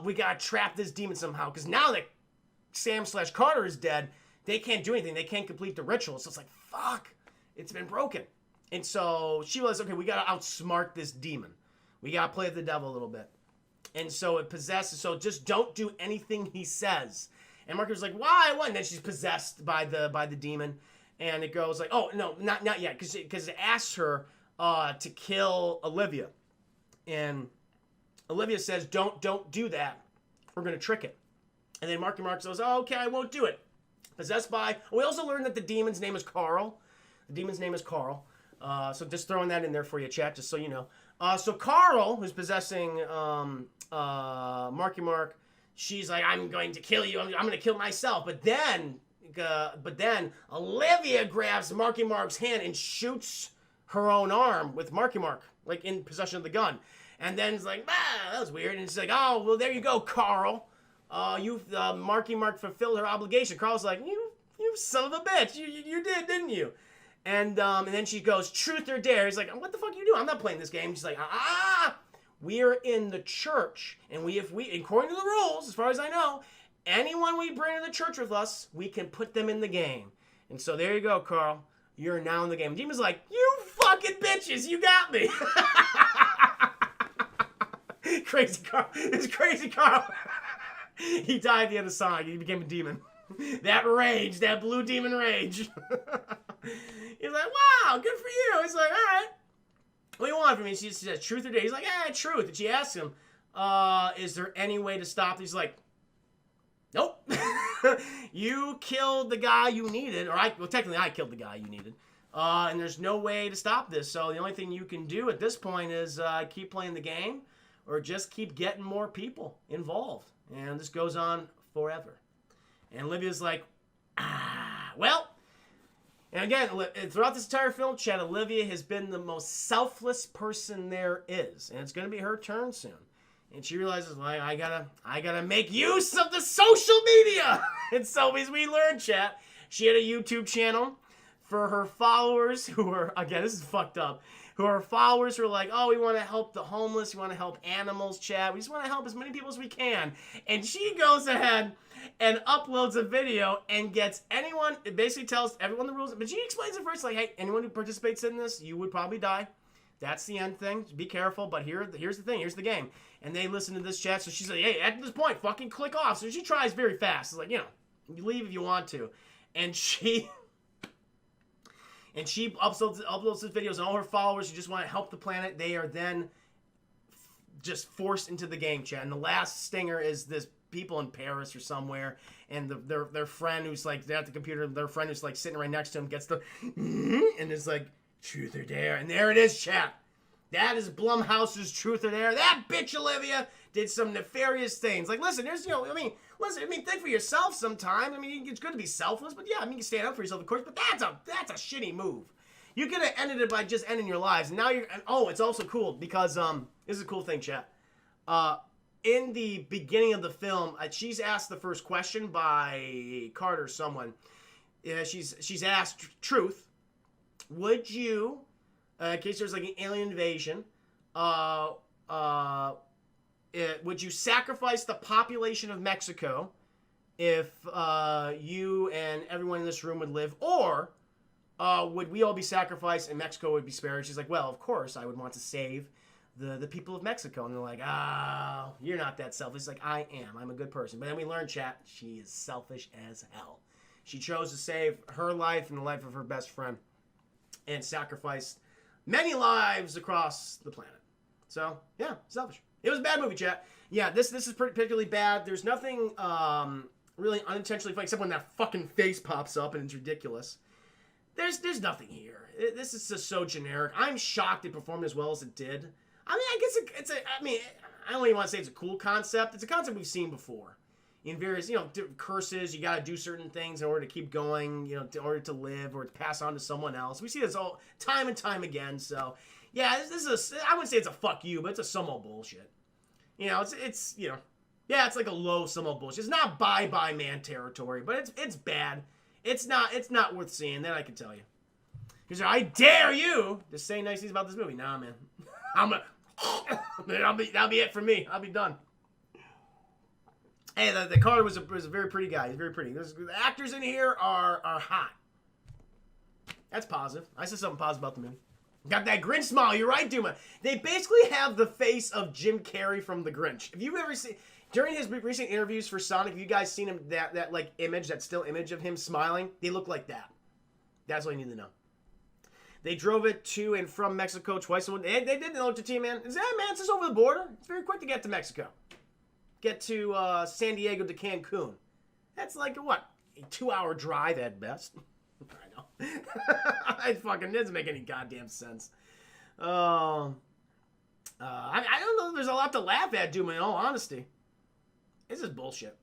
We gotta trap this demon somehow. Because now that Sam/Carter is dead, they can't do anything. They can't complete the ritual. So it's like, fuck, it's been broken. And so she realized, okay, we got to outsmart this demon. We got to play the devil a little bit. And so it possesses. So just don't do anything he says. And Marky was like, why? What? And then she's possessed by the demon. And it goes like, oh, no, not yet. Because it asks her to kill Olivia. And Olivia says, don't do that. We're going to trick it. And then Marky Mark says, oh, okay, I won't do it. Possessed by... We also learned that the demon's name is Carl. The demon's name is Carl. So just throwing that in there for you, chat, just so you know. So Carl, who's possessing Marky Mark, she's like, I'm going to kill you. I'm going to kill myself. But then Olivia grabs Marky Mark's hand and shoots her own arm with Marky Mark, like in possession of the gun. And then it's like, that was weird. And she's like, oh, well, there you go, Carl. Marky Mark fulfilled her obligation. Carl's like, you son of a bitch. You did, didn't you? And then she goes, truth or dare. He's like, what the fuck are you doing? I'm not playing this game. She's like, we're in the church. And if we, according to the rules, as far as I know, anyone we bring to the church with us, we can put them in the game. And so there you go, Carl. You're now in the game. Demon's like, you fucking bitches, you got me. Crazy Carl. It's crazy Carl. He died the other side. He became a demon. That rage, that blue demon rage. He's like, wow, good for you. He's like, all right. What do you want from me? She says, truth or dare? He's like, truth. And she asks him, is there any way to stop this? He's like, nope. You killed the guy you needed. Technically, I killed the guy you needed. And there's no way to stop this. So the only thing you can do at this point is keep playing the game or just keep getting more people involved. And this goes on forever. And Olivia's like, well. And again, throughout this entire film, chat, Olivia has been the most selfless person there is. And it's going to be her turn soon. And she realizes, like, I gotta make use of the social media. And so as we learn, chat, she had a YouTube channel for her followers who were, again, this is fucked up. who are followers who are like, oh, we want to help the homeless, we want to help animals, chat, we just want to help as many people as we can. And she goes ahead and uploads a video and gets anyone, it basically tells everyone the rules, but she explains it first, like, hey, anyone who participates in this, you would probably die. That's the end thing. Be careful, but here's the thing. Here's the game. And they listen to this chat, so she's like, hey, at this point, fucking click off. So she tries very fast. It's like, you know, you leave if you want to. And she uploads these videos, and all her followers who just want to help the planet, they are then just forced into the game chat. And the last stinger is this people in Paris or somewhere, and their friend who's like, they're at the computer, their friend who's like sitting right next to him gets the, and it's like, truth or dare. And there it is, chat. That is Blumhouse's Truth or Dare. That bitch Olivia did some nefarious things. Like, listen, there's, you know, think for yourself sometimes. I mean, it's good to be selfless, but yeah, I mean, you can stand up for yourself, of course, but that's a shitty move. You could have ended it by just ending your lives. And now oh, it's also cool because, this is a cool thing, chat. In the beginning of the film, she's asked the first question by Carter, someone. She's asked, Truth, would you, in case there's like an alien invasion, would you sacrifice the population of Mexico if you and everyone in this room would live, or would we all be sacrificed and Mexico would be spared? She's like, well, of course, I would want to save the people of Mexico. And they're like, oh, you're not that selfish. It's like, I am. I'm a good person. But then we learn, chat, she is selfish as hell. She chose to save her life and the life of her best friend and sacrificed many lives across the planet. So, yeah, selfish. It was a bad movie, chat. Yeah, this is particularly bad. There's nothing really unintentionally funny, except when that fucking face pops up and it's ridiculous. There's nothing here. This is just so generic. I'm shocked it performed as well as it did. I mean, I guess I don't even want to say it's a cool concept. It's a concept we've seen before. In various, you know, curses, you got to do certain things in order to keep going, you know, in order to live or to pass on to someone else. We see this all time and time again. So, yeah, this is I wouldn't say it's a fuck you, but it's a some old bullshit. You know, it's you know, yeah, it's like a low some old bullshit. It's not bye man territory, but it's bad. It's not worth seeing. That I can tell you. Because I dare you to say nice things about this movie. Nah, man, that'll be it for me. I'll be done. Hey, the Carter was a very pretty guy. He's very pretty. The actors in here are hot. That's positive. I said something positive about the movie. Got that Grinch smile. You're right, Duma. They basically have the face of Jim Carrey from The Grinch. If you've ever seen, during his recent interviews for Sonic, have you guys seen him, that like image, that still image of him smiling? They look like that. That's all you need to know. They drove it to and from Mexico twice. They did know to team, man. Man, it's just over the border. It's very quick to get to Mexico. Get to San Diego to Cancun. That's like, what, a 2-hour drive at best. I know. It fucking doesn't make any goddamn sense. I don't know if there's a lot to laugh at, Doom, in all honesty. This is bullshit.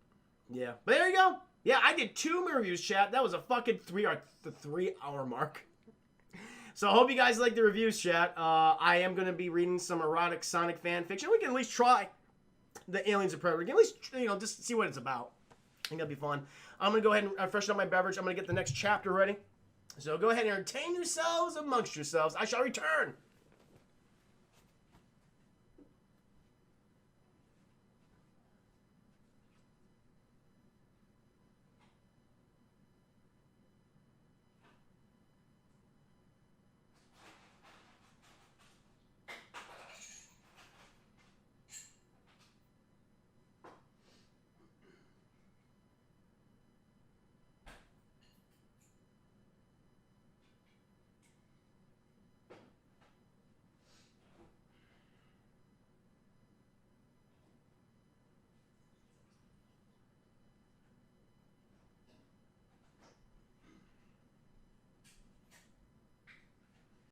Yeah. But there you go. Yeah, I did 2 reviews, chat. That was a fucking 3-hour mark. So I hope you guys like the reviews, chat. I am going to be reading some erotic Sonic fan fiction. We can at least try the Aliens of Predator. We can at least, you know, just see what it's about. I think that'll be fun. I'm going to go ahead and freshen up my beverage. I'm going to get the next chapter ready. So go ahead and entertain yourselves amongst yourselves. I shall return.